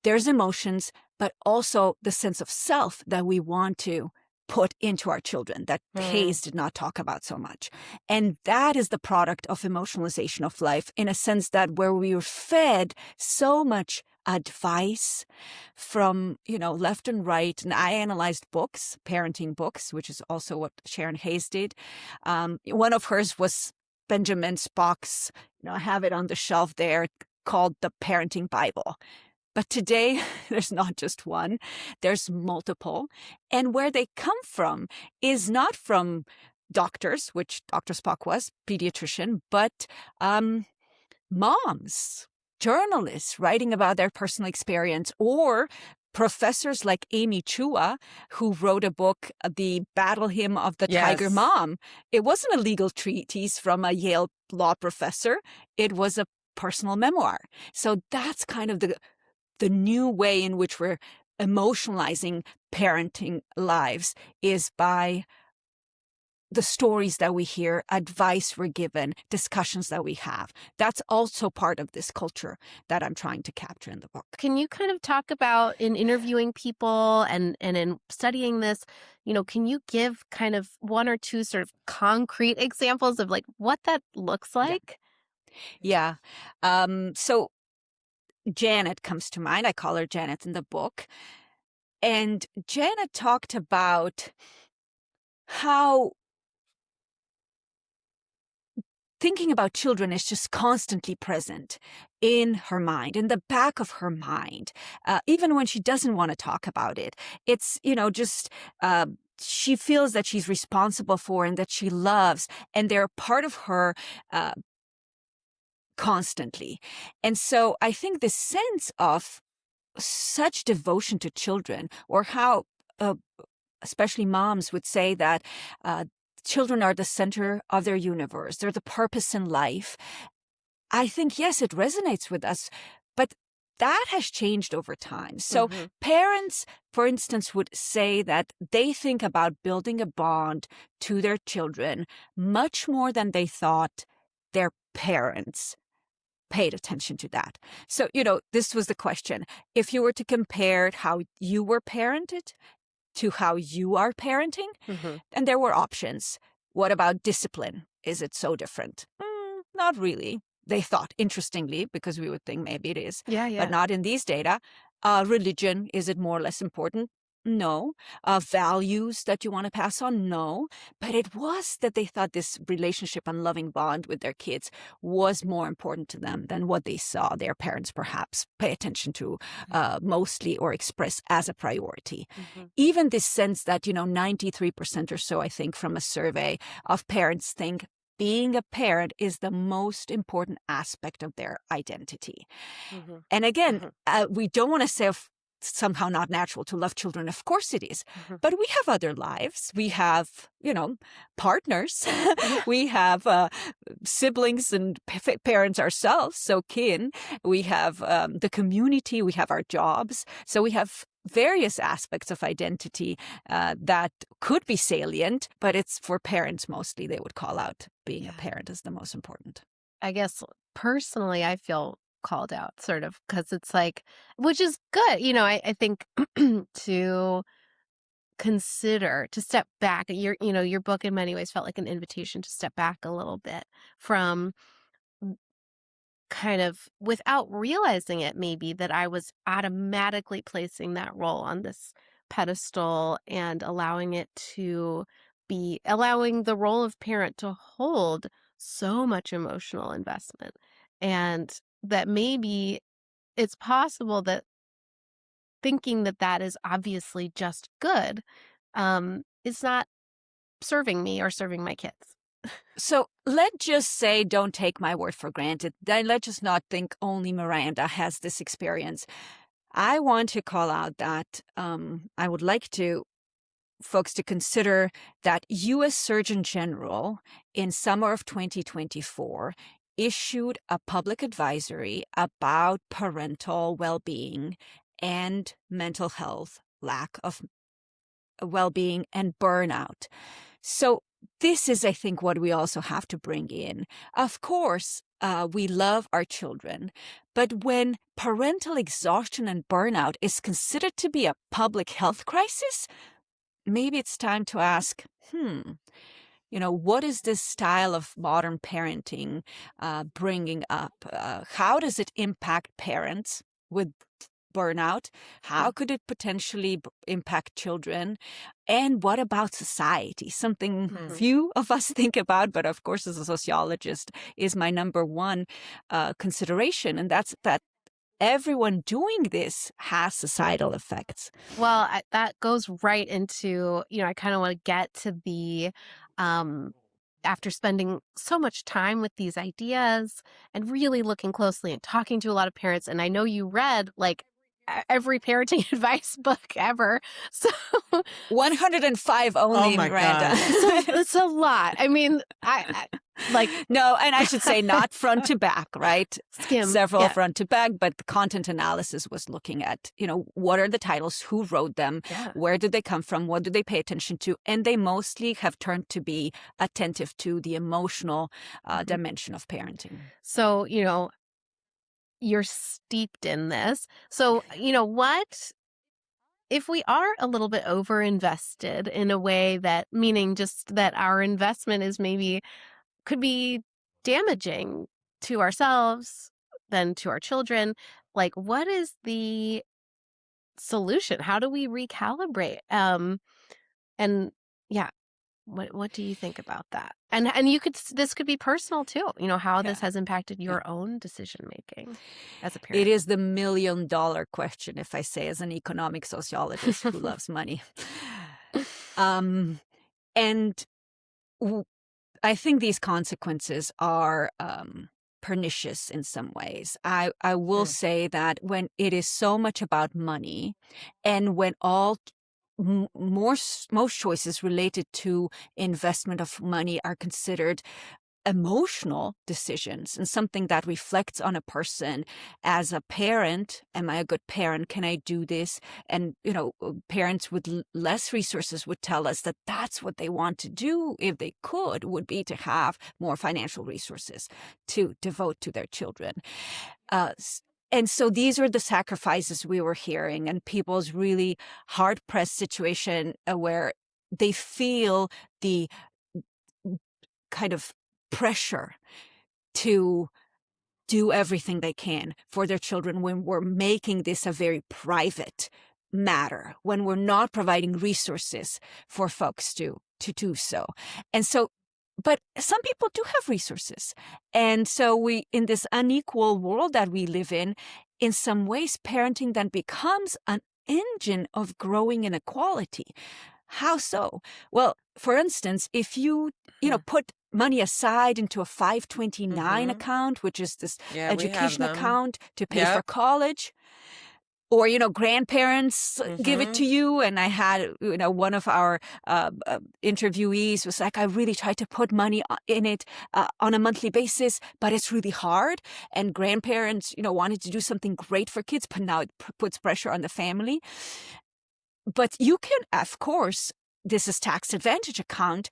there's emotions, but also the sense of self that we want to put into our children that Mm. Hayes did not talk about so much. And that is the product of emotionalization of life, in a sense that where we were fed so much advice from, left and right. And I analyzed books, parenting books, which is also what Sharon Hayes did. One of hers was Benjamin Spock's, I have it on the shelf there, called the Parenting Bible. But today, there's not just one, there's multiple. And where they come from is not from doctors, which Dr. Spock was, pediatrician, but moms, journalists writing about their personal experience, or professors like Amy Chua, who wrote a book, The Battle Hymn of the Tiger Yes. Mom. It wasn't a legal treatise from a Yale law professor. It was a personal memoir. So that's kind of the new way in which we're emotionalizing parenting lives, is by the stories that we hear, advice we're given, discussions that we have. That's also part of this culture that I'm trying to capture in the book. Can you kind of talk about, in interviewing people and in studying this, can you give kind of one or two sort of concrete examples of like what that looks like? Yeah. So Janet comes to mind. I call her Janet in the book. And Janet talked about how thinking about children is just constantly present in her mind, in the back of her mind, even when she doesn't want to talk about it. It's, just she feels that she's responsible for and that she loves, and they're part of her constantly. And so I think this sense of such devotion to children, or how especially moms would say that children are the center of their universe, they're the purpose in life. I think, yes, it resonates with us, but that has changed over time. So Mhm. parents, for instance, would say that they think about building a bond to their children much more than they thought their parents paid attention to that. So, this was the question. If you were to compare how you were parented to how you are parenting, Mhm. and there were options. What about discipline? Is it so different? Not really. They thought, interestingly, because we would think maybe it is, Yeah, but yeah. not in these data. Religion, is it more or less important? No. Values that you want to pass on? No. But it was that they thought this relationship and loving bond with their kids was more important to them than what they saw their parents perhaps pay attention to mostly or express as a priority. Mhm. Even this sense that, 93% or so, I think, from a survey of parents think being a parent is the most important aspect of their identity. Mhm. And again, Mhm. we don't want to say somehow not natural to love children. Of course it is. Mhm. But we have other lives. We have, partners. Yeah. We have siblings and parents ourselves, so kin. We have the community. We have our jobs. So we have various aspects of identity that could be salient, but it's for parents mostly. They would call out being a Yeah. parent as the most important. I guess personally, I feel called out sort of because it's like, which is good. I think to consider, to step back. Your book in many ways felt like an invitation to step back a little bit from kind of without realizing it, maybe that I was automatically placing that role on this pedestal and allowing the role of parent to hold so much emotional investment. And that maybe it's possible that thinking that that is obviously just good, is not serving me or serving my kids. So let's just say, don't take my word for granted. Then let's just not think only Miranda has this experience. I want to call out that I would like folks to consider that U.S. Surgeon General in summer of 2024 issued a public advisory about parental well-being and mental health, lack of well-being and burnout. So this is, I think, what we also have to bring in. Of course, we love our children, but when parental exhaustion and burnout is considered to be a public health crisis, maybe it's time to ask, what is this style of modern parenting bringing up? How does it impact parents with burnout? How could it potentially impact children? And what about society? Something Mhm. few of us think about, but of course, as a sociologist, is my number one consideration. And that's that everyone doing this has societal effects. Well, that goes right into, I kind of want to get to um, after spending so much time with these ideas and really looking closely and talking to a lot of parents. And I know you read like every parenting advice book ever. So 105 Oh only, my Miranda. God. it's a lot. I mean, I like No, and I should say not front to back, right? skim. Several Yeah. front to back, but the content analysis was looking at, what are the titles, who wrote them, Yeah. where did they come from, what do they pay attention to? And they mostly have turned to be attentive to the emotional dimension of parenting. So, you're steeped in this. So, what if we are a little bit overinvested in a way that, meaning just that our investment is maybe could be damaging to ourselves, then to our children? Like, what is the solution? How do we recalibrate? And yeah, what do you think about that? And this could be personal too. How this Yeah. has impacted Yeah. your own decision making as a parent. It is the $1,000,000 question, if I say, as an economic sociologist who loves money. And I think these consequences are pernicious in some ways. I will say that when it is so much about money, and when most choices related to investment of money are considered emotional decisions and something that reflects on a person as a parent. Am I a good parent? Can I do this? And, parents with less resources would tell us that that's what they want to do if they could, would be to have more financial resources to devote to their children. And so these are the sacrifices we were hearing, and people's really hard-pressed situation where they feel the kind of pressure to do everything they can for their children when we're making this a very private matter, when we're not providing resources for folks to do so. And so, but some people do have resources. And so we, in this unequal world that we live in some ways, parenting then becomes an engine of growing inequality. How so? Well, for instance, if you put money aside into a 529 account, which is this education account to pay for college, or, grandparents give it to you. And I had, one of our interviewees was like, I really try to put money in it on a monthly basis, but it's really hard. And grandparents, wanted to do something great for kids, but now it puts pressure on the family. But you can, of course, this is tax advantage account,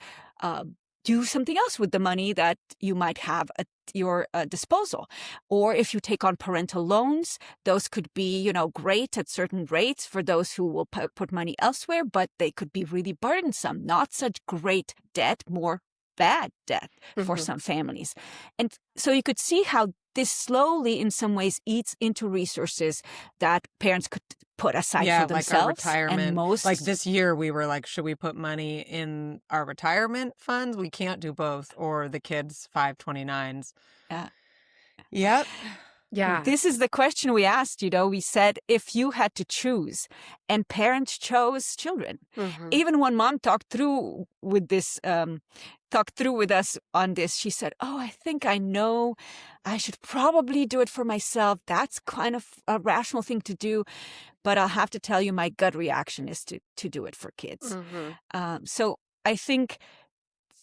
do something else with the money that you might have at your disposal. Or if you take on parental loans, those could be, great at certain rates for those who will put money elsewhere, but they could be really burdensome, not such great debt, more bad debt for some families. And so you could see how this slowly, in some ways, eats into resources that parents could put aside for themselves. Like our retirement. And most, like this year, we were like, should we put money in our retirement funds? We can't do both, or the kids' 529s. Yep. Yeah. This is the question we asked, we said, if you had to choose, and parents chose children. Even one mom talked through with us on this. She said, I think I know I should probably do it for myself. That's kind of a rational thing to do. But I'll have to tell you, my gut reaction is to do it for kids. So I think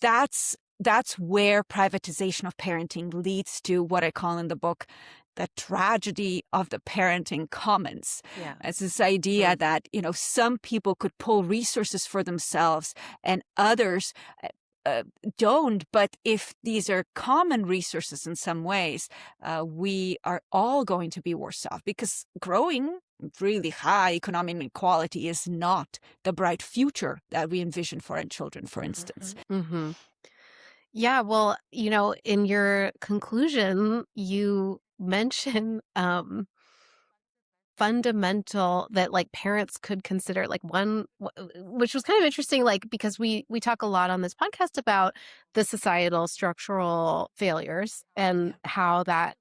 that's where privatization of parenting leads to what I call in the book the tragedy of the parenting commons. It's this idea that, some people could pull resources for themselves and others don't. But if these are common resources in some ways, we are all going to be worse off, because growing really high economic inequality is not the bright future that we envision for our children, for instance. Yeah, well, in your conclusion, you mention fundamental that like parents could consider, like one, which was kind of interesting, like because we talk a lot on this podcast about the societal structural failures and how that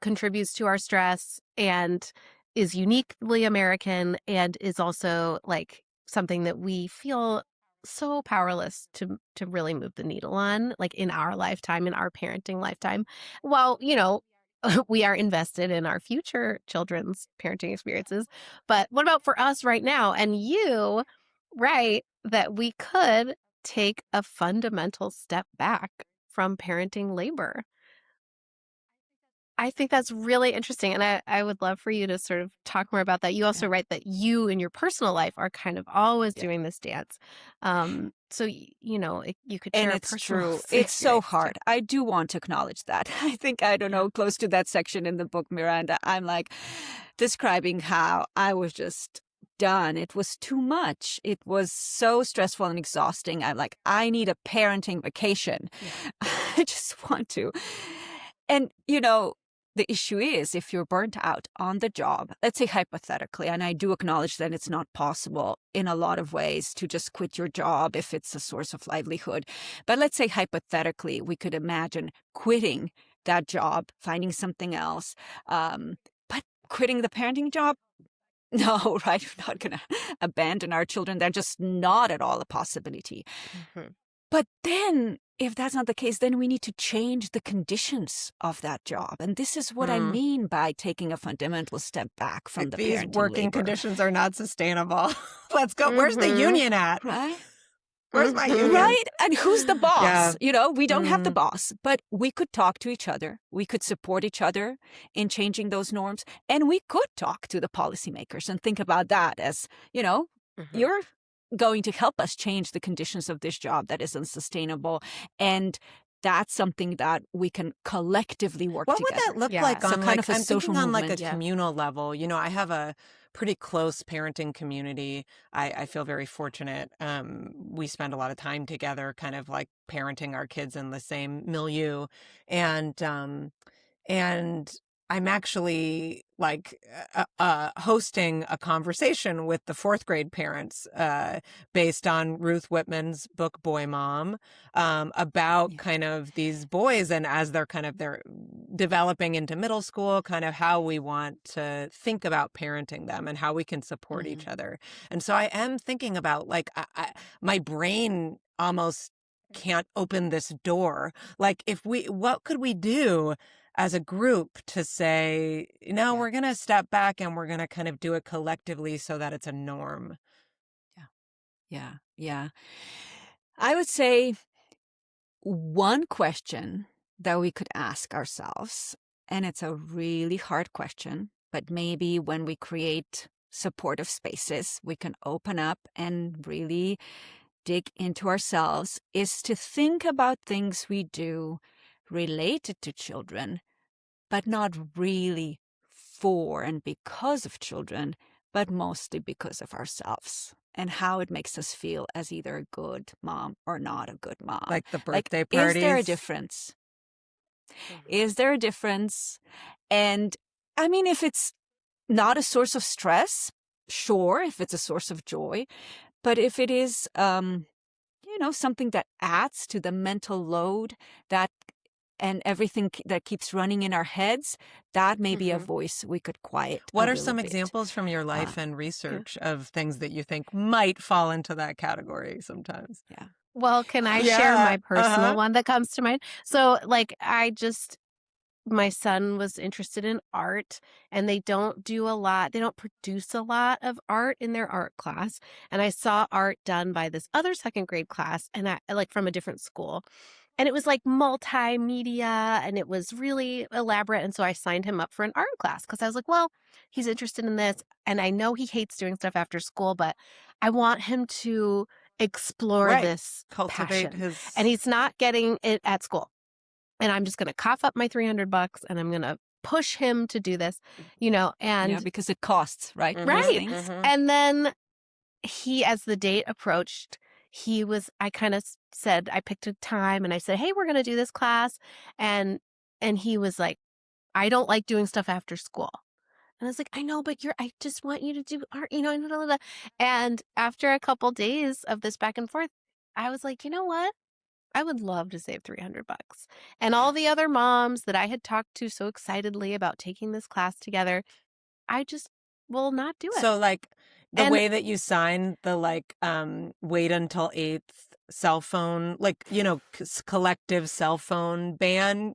contributes to our stress and is uniquely American, and is also like something that we feel so powerless to really move the needle on, like in our lifetime, in our parenting lifetime. While, we are invested in our future children's parenting experiences. But what about for us right now? And you write that we could take a fundamental step back from parenting labor. I think that's really interesting. And I would love for you to sort of talk more about that. You also write that you in your personal life are kind of always doing this dance. So, you could share and a it's personal true. It's so experience, hard. I do want to acknowledge that. I think, close to that section in the book, Miranda, I'm like describing how I was just done. It was too much. It was so stressful and exhausting. I'm like, I need a parenting vacation. I just want to. And, the issue is, if you're burnt out on the job, let's say hypothetically, and I do acknowledge that it's not possible in a lot of ways to just quit your job if it's a source of livelihood. But let's say hypothetically, we could imagine quitting that job, finding something else. But quitting the parenting job? No, right? We're not going to abandon our children. They're just not at all a possibility. But then, if that's not the case, then we need to change the conditions of that job. And this is what I mean by taking a fundamental step back from the These parenting working labor. conditions are not sustainable. Let's go. Where's the union at? Right? Where's my Mhm. union? Right? And who's the boss? Yeah. You know, we don't have the Mhm. boss, but we could talk to each other. We could support each other in changing those norms. And we could talk to the policymakers and think about that as, you know, Mhm. you're going to help us change the conditions of this job that is unsustainable. And that's something that we can collectively work What together. would that look Yeah. like So on kind like of a I'm social thinking on like a movement. Yeah. communal level. You know, I have a pretty close parenting community. I feel very fortunate. We spend a lot of time together, kind of like parenting our kids in the same milieu. And I'm actually like hosting a conversation with the fourth grade parents based on Ruth Whitman's book Boy Mom about Yeah. kind of these boys, and as they're developing into middle school, kind of how we want to think about parenting them and how we can support each other. And so I am thinking about like my brain almost can't open this door. Like what could we do as a group to say, no, Yeah. we're going to step back and we're going to kind of do it collectively so that it's a norm. Yeah. Yeah. I would say one question that we could ask ourselves, and it's a really hard question, but maybe when we create supportive spaces, we can open up and really dig into ourselves, is to think about things we do related to children, but not really for and because of children, but mostly because of ourselves and how it makes us feel as either a good mom or not a good mom. Like the Like, birthday is there a parties. difference? Mhm. Is there a difference? And I mean, if it's not a source of stress, sure, if it's a source of joy, but if it is, something that adds to the mental load that and everything that keeps running in our heads, that may be a Mhm. voice we could quiet a What are little some bit. examples from your Uh, life and Yeah. research of things that you think might fall into that category sometimes? Yeah. Well, can I share Yeah. my personal one that comes to mind? So, like, my son was interested in art, and they don't produce a lot of art in their art class. And I saw art done by this other second grade class, and like from a different school. And it was like multimedia, and it was really elaborate. And so I signed him up for an art class because I was like, well, he's interested in this. And I know he hates doing stuff after school, but I want him to explore Right. this Cultivate passion. his. And he's not getting it at school. And I'm just going to cough up my $300 and I'm going to push him to do this, Yeah, and because it costs, right? Mhm, These right. things. mhm. And then as the date approached, I kind of said, I picked a time and I said, hey, we're going to do this class. And he was like, I don't like doing stuff after school. And I was like, I know, but I just want you to do art, and blah, blah, blah. And after a couple days of this back and forth, I was like, you know what? I would love to save $300. And all the other moms that I had talked to so excitedly about taking this class together, I just will not do it. So like the And way that you sign the like wait until 8th cell phone, like, collective cell phone ban,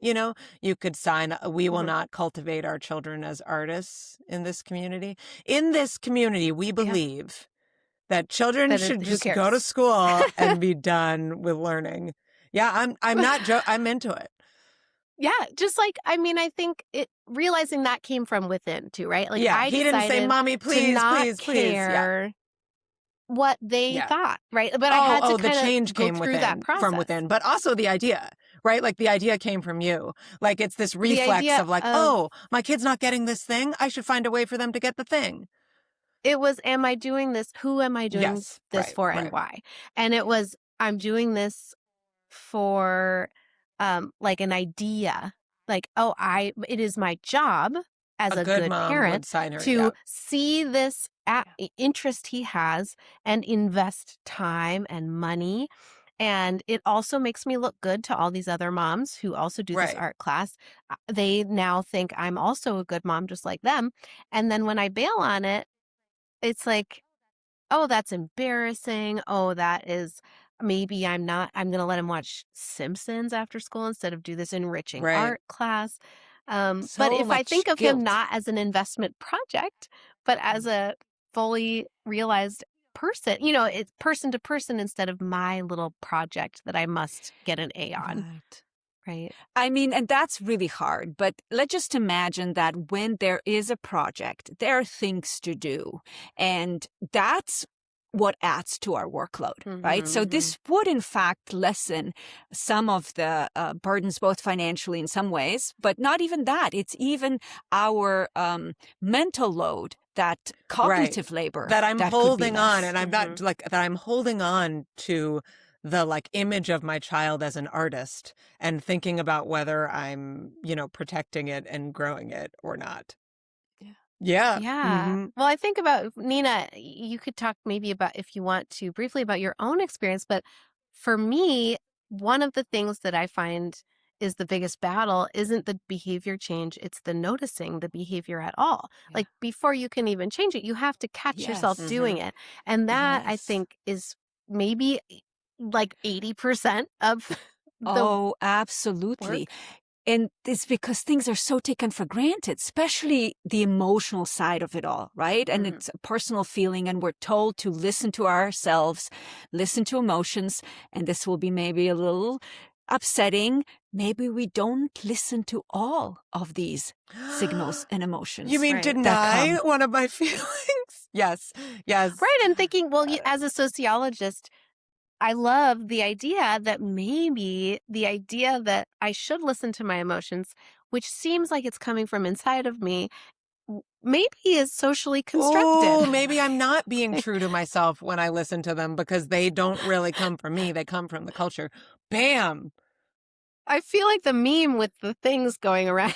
you could sign we will Mhm. not cultivate our children as artists in this community. In this community, we believe that children should who just go to cares? school and be done with learning. Yeah, I'm not I'm into it. Yeah, just like, I think realizing that came from within too, right? Like, Yeah, I he didn't say, decided "Mommy, to please, not please, please." Yeah. care what they Yeah. thought, right? But I had to The kind change of go came through that from process. within, but also the idea, right? Like the idea came from you. Like it's this The reflex idea of like, of oh, my kid's not getting this thing. I should find a way for them to get the thing. it was, am I doing this? Who am I doing Yes, this right, for, and right. why? And it was, I'm doing this for like an idea, like, oh, it is my job as A a good good mom would parent sign her. to Yeah, see this interest he has and invest time and money. And it also makes me look good to all these other moms who also do this right. art class. They now think I'm also a good mom just like them. And then when I bail on it, it's like, oh, that's embarrassing. Oh, that is, maybe I'm going to let him watch Simpsons after school instead of do this enriching Right. art class. But So if I much think of him guilt. not as an investment project, but as a fully realized person. It's person to person instead of my little project that I must get an A on. Right. Right. I mean, and that's really hard, but let's just imagine that when there is a project, there are things to do. And that's what adds to our workload, right? So this would, in fact, lessen some of the burdens, both financially in some ways, but not even that. It's even our mental load, that cognitive labor that I'm that could be holding on, less. and I'm not like that. I'm holding on to the like image of my child as an artist and thinking about whether I'm, protecting it and growing it or not. Yeah. Yeah. Well, I think about Nina, you could talk maybe about, if you want to, briefly about your own experience. But for me, one of the things that I find is the biggest battle isn't the behavior change. It's the noticing the behavior at all. Yeah. Like before you can even change it, you have to catch yourself Yes. doing it. And that I Yes. think is maybe like 80% of the Oh, absolutely. work. And it's because things are so taken for granted, especially the emotional side of it all, right? And it's a personal feeling, and we're told to listen to ourselves, listen to emotions, and this will be maybe a little upsetting. Maybe we don't listen to all of these signals and emotions. You mean Right. deny one of my feelings? Yes. Right. And thinking, well, as a sociologist, I love the idea that maybe the idea that I should listen to my emotions, which seems like it's coming from inside of me, maybe is socially constructed. Oh, maybe I'm not being true to myself when I listen to them because they don't really come from me. They come from the culture. Bam. I feel like the meme with the things going around.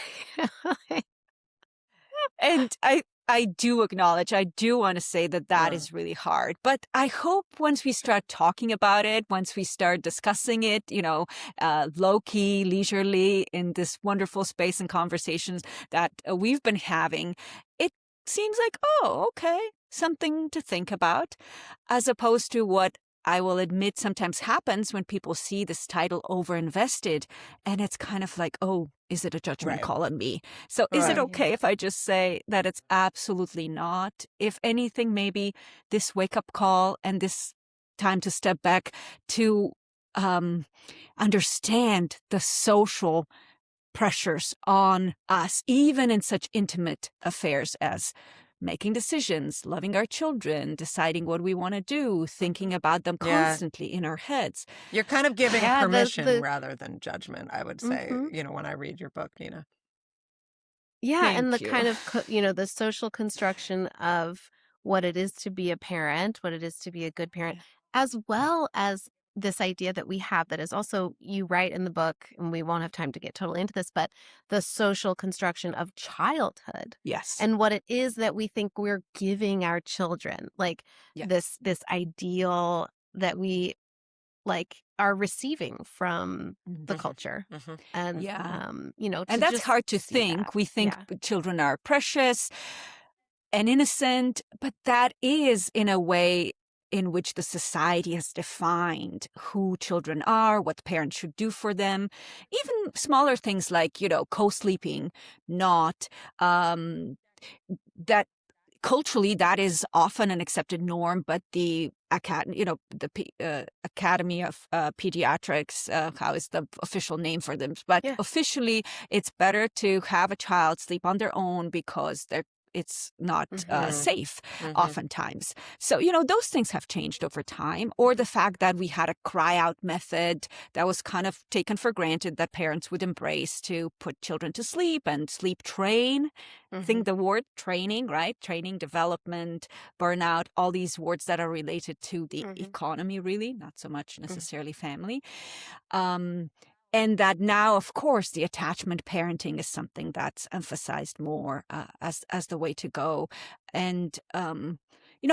And I do acknowledge, I do want to say that is really hard. But I hope once we start talking about it, once we start discussing it, low-key, leisurely in this wonderful space and conversations that we've been having, it seems like, oh, okay, something to think about, as opposed to what I will admit sometimes happens when people see this title Overinvested, and it's kind of like, oh, is it a judgment call on me? So is it okay if I just say that it's absolutely not? If anything, maybe this wake-up call and this time to step back to understand the social pressures on us, even in such intimate affairs as making decisions, loving our children, deciding what we want to do, thinking about them constantly in our heads. You're kind of giving permission rather than judgment, I would say, when I read your book, Nina. Yeah, Thank and the you. kind of, the social construction of what it is to be a parent, what it is to be a good parent, as well as this idea that we have that is also, you write in the book, and we won't have time to get totally into this, but the social construction of childhood. Yes. And what it is that we think we're giving our children, like this ideal that we like are receiving from the culture. And, and that's hard to think. We think children are precious and innocent, but that is in a way in which the society has defined who children are, what parents should do for them. Even smaller things like, co-sleeping, not, that culturally that is often an accepted norm, but the Academy of Pediatrics, how is the official name for them? But officially, it's better to have a child sleep on their own because it's not safe oftentimes. So, those things have changed over time. Or the fact that we had a cry-out method that was kind of taken for granted that parents would embrace to put children to sleep and sleep train. Think the word training, right? Training, development, burnout, all these words that are related to the economy, really, not so much necessarily family. And that now, of course, the attachment parenting is something that's emphasized more as the way to go. And,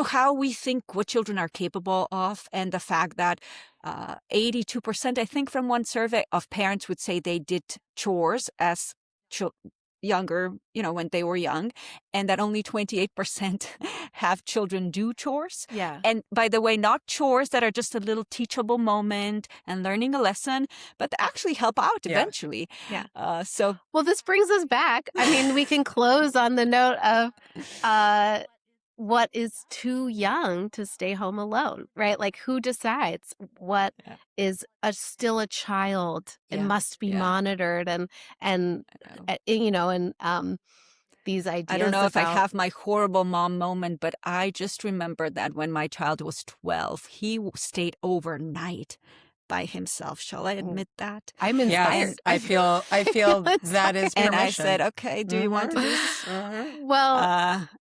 how we think what children are capable of, and the fact that 82%, I think, from one survey of parents would say they did chores as younger, when they were young, and that only 28% have children do chores. Yeah. And by the way, not chores that are just a little teachable moment and learning a lesson, but that actually help out eventually. Yeah. Well, this brings us back. I mean, we can close on the note of what is too young to stay home alone, right? Like who decides what Yeah. is still a child and Yeah. must be Yeah. monitored and I know. these I don't ideas know if I about have my horrible mom moment, but I just remember that when my child was 12, he stayed overnight by himself. Shall I admit that? I'm Yes, inspired. I feel that is And I permission. said, okay, do you want to do this? Well,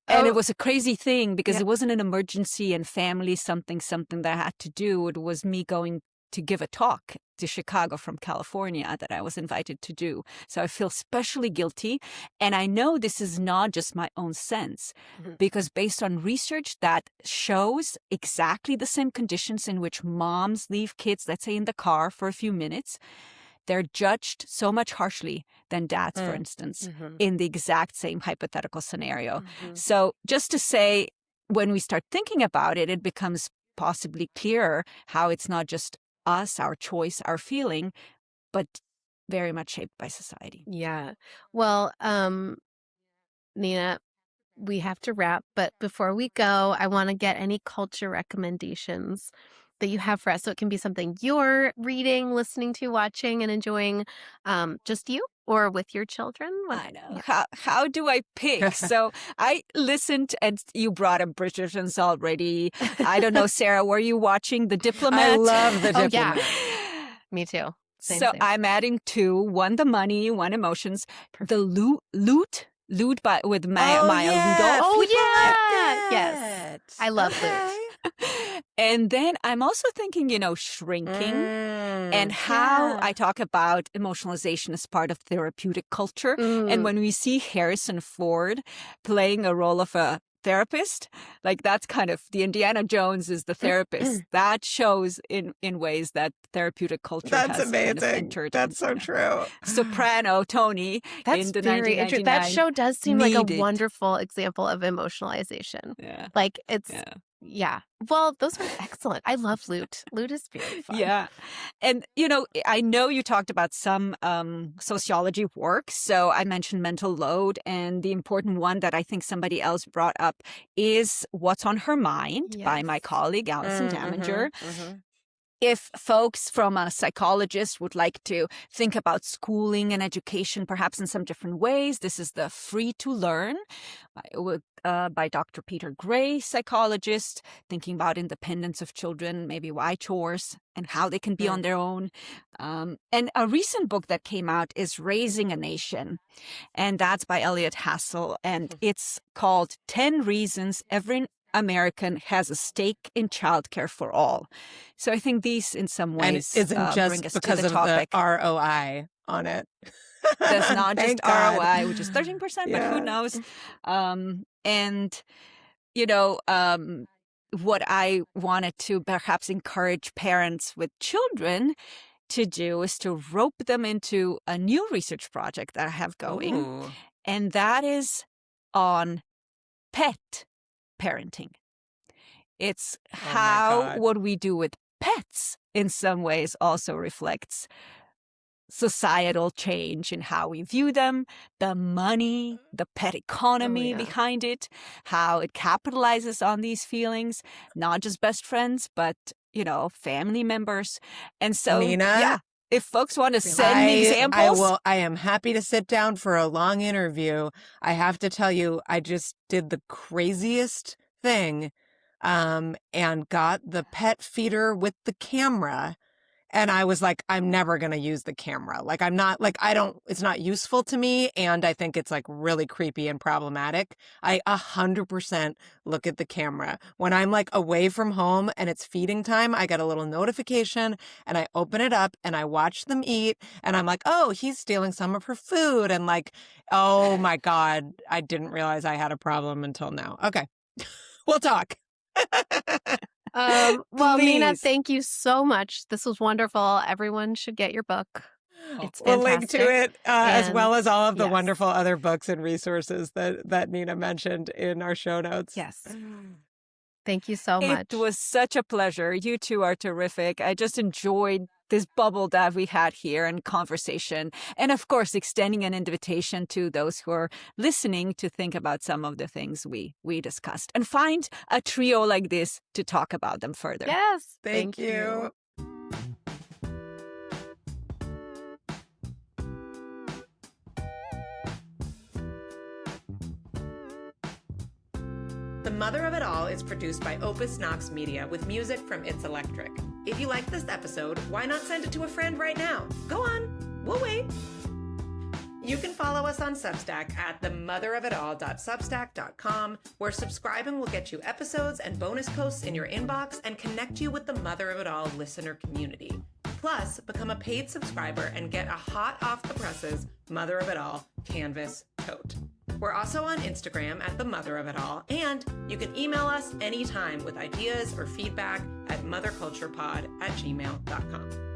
And oh, it was a crazy thing because yeah. it wasn't an emergency and family something that I had to do. It was me going to give a talk to Chicago from California that I was invited to do. So I feel especially guilty. And I know this is not just my own sense Mhm. because based on research that shows exactly the same conditions in which moms leave kids, let's say in the car for a few minutes, they're judged so much harshly than dads, for instance, Mhm. in the exact same hypothetical scenario. Mhm. So just to say, when we start thinking about it, it becomes possibly clearer how it's not just us, our choice, our feeling, but very much shaped by society. Yeah. Well, Nina, we have to wrap, but before we go, I want to get any culture recommendations that you have for us. So it can be something you're reading, listening to, watching, and enjoying, just you or with your children. I know. Yeah. How do I pick? So I listened, and you brought up Bridgerton's already. I don't know, Sarah, were you watching The Diplomat? I love The Oh, yeah. Diplomat. Me too. Same, So same. I'm adding two: one the money, one emotions. The Loot by with Maya Rudolph. Oh, people yeah. like Yes. it. I love Okay. And then I'm also thinking, shrinking and how Yeah. I talk about emotionalization as part of therapeutic culture. Mm. And when we see Harrison Ford playing a role of a therapist, like that's kind of the Indiana Jones is the therapist. That shows in ways that therapeutic culture That's has amazing. kind of entered. That's so true. Soprano Tony That's in the very interesting. 1999 That show does seem like a needed. wonderful example of emotionalization. Yeah. Like it's, Yeah. yeah. Well, those are excellent. I love Loot. Loot is very fun. Yeah. And, I know you talked about some sociology work. So I mentioned mental load. And the important one that I think somebody else brought up is What's on Her Mind by my Yes. colleague, Alison Daminger. Mm-hmm. If folks from a psychologist would like to think about schooling and education perhaps in some different ways, this is the Free to Learn by Dr. Peter Gray, psychologist, thinking about independence of children, maybe why chores and how they can be on their own. And a recent book that came out is Raising a Nation, and that's by Elliot Hassel, and it's called 10 Reasons Every American has a stake in childcare for all. So I think these, in some And ways, it isn't just bring us because to the of topic. the ROI on it. There's not just Thank God. ROI, which is 13%, but who knows? What I wanted to perhaps encourage parents with children to do is to rope them into a new research project that I have going, Ooh. and that is on pet parenting. It's how God. what we do with pets in some ways also reflects societal change in how we view them, the money, the pet economy yeah. behind it, how it capitalizes on these feelings, not just best friends, but, family members. And so, Nina? yeah, if folks want to send me examples. I am happy to sit down for a long interview. I have to tell you, I just did the craziest thing and got the pet feeder with the camera. And I was like, I'm never going to use the camera. Like, I'm not like, it's not useful to me. And I think it's like really creepy and problematic. I 100% look at the camera. When I'm like away from home and it's feeding time, I get a little notification and I open it up and I watch them eat. And I'm like, oh, he's stealing some of her food. And like, oh my God, I didn't realize I had a problem until now. Okay. We'll talk. Well, Nina, Please. thank you so much. This was wonderful. Everyone should get your book. It's We'll fantastic. link to it as well And as all of the yes. wonderful other books and resources that Nina mentioned in our show notes. Yes. Thank you so much. It was such a pleasure. You two are terrific. I just enjoyed this bubble that we had here and conversation. And of course, extending an invitation to those who are listening to think about some of the things we discussed and find a trio like this to talk about them further. Yes. Thank you. The Mother of It All is produced by Opus Knox Media with music from It's Electric. If you like this episode, why not send it to a friend right now? Go on, we'll wait. You can follow us on Substack at themotherofitall.substack.com, where subscribing will get you episodes and bonus posts in your inbox and connect you with the Mother of It All listener community. Plus, become a paid subscriber and get a hot off the presses Mother of It All canvas tote. We're also on Instagram at The Mother of It All, and you can email us anytime with ideas or feedback at motherculturepod@gmail.com.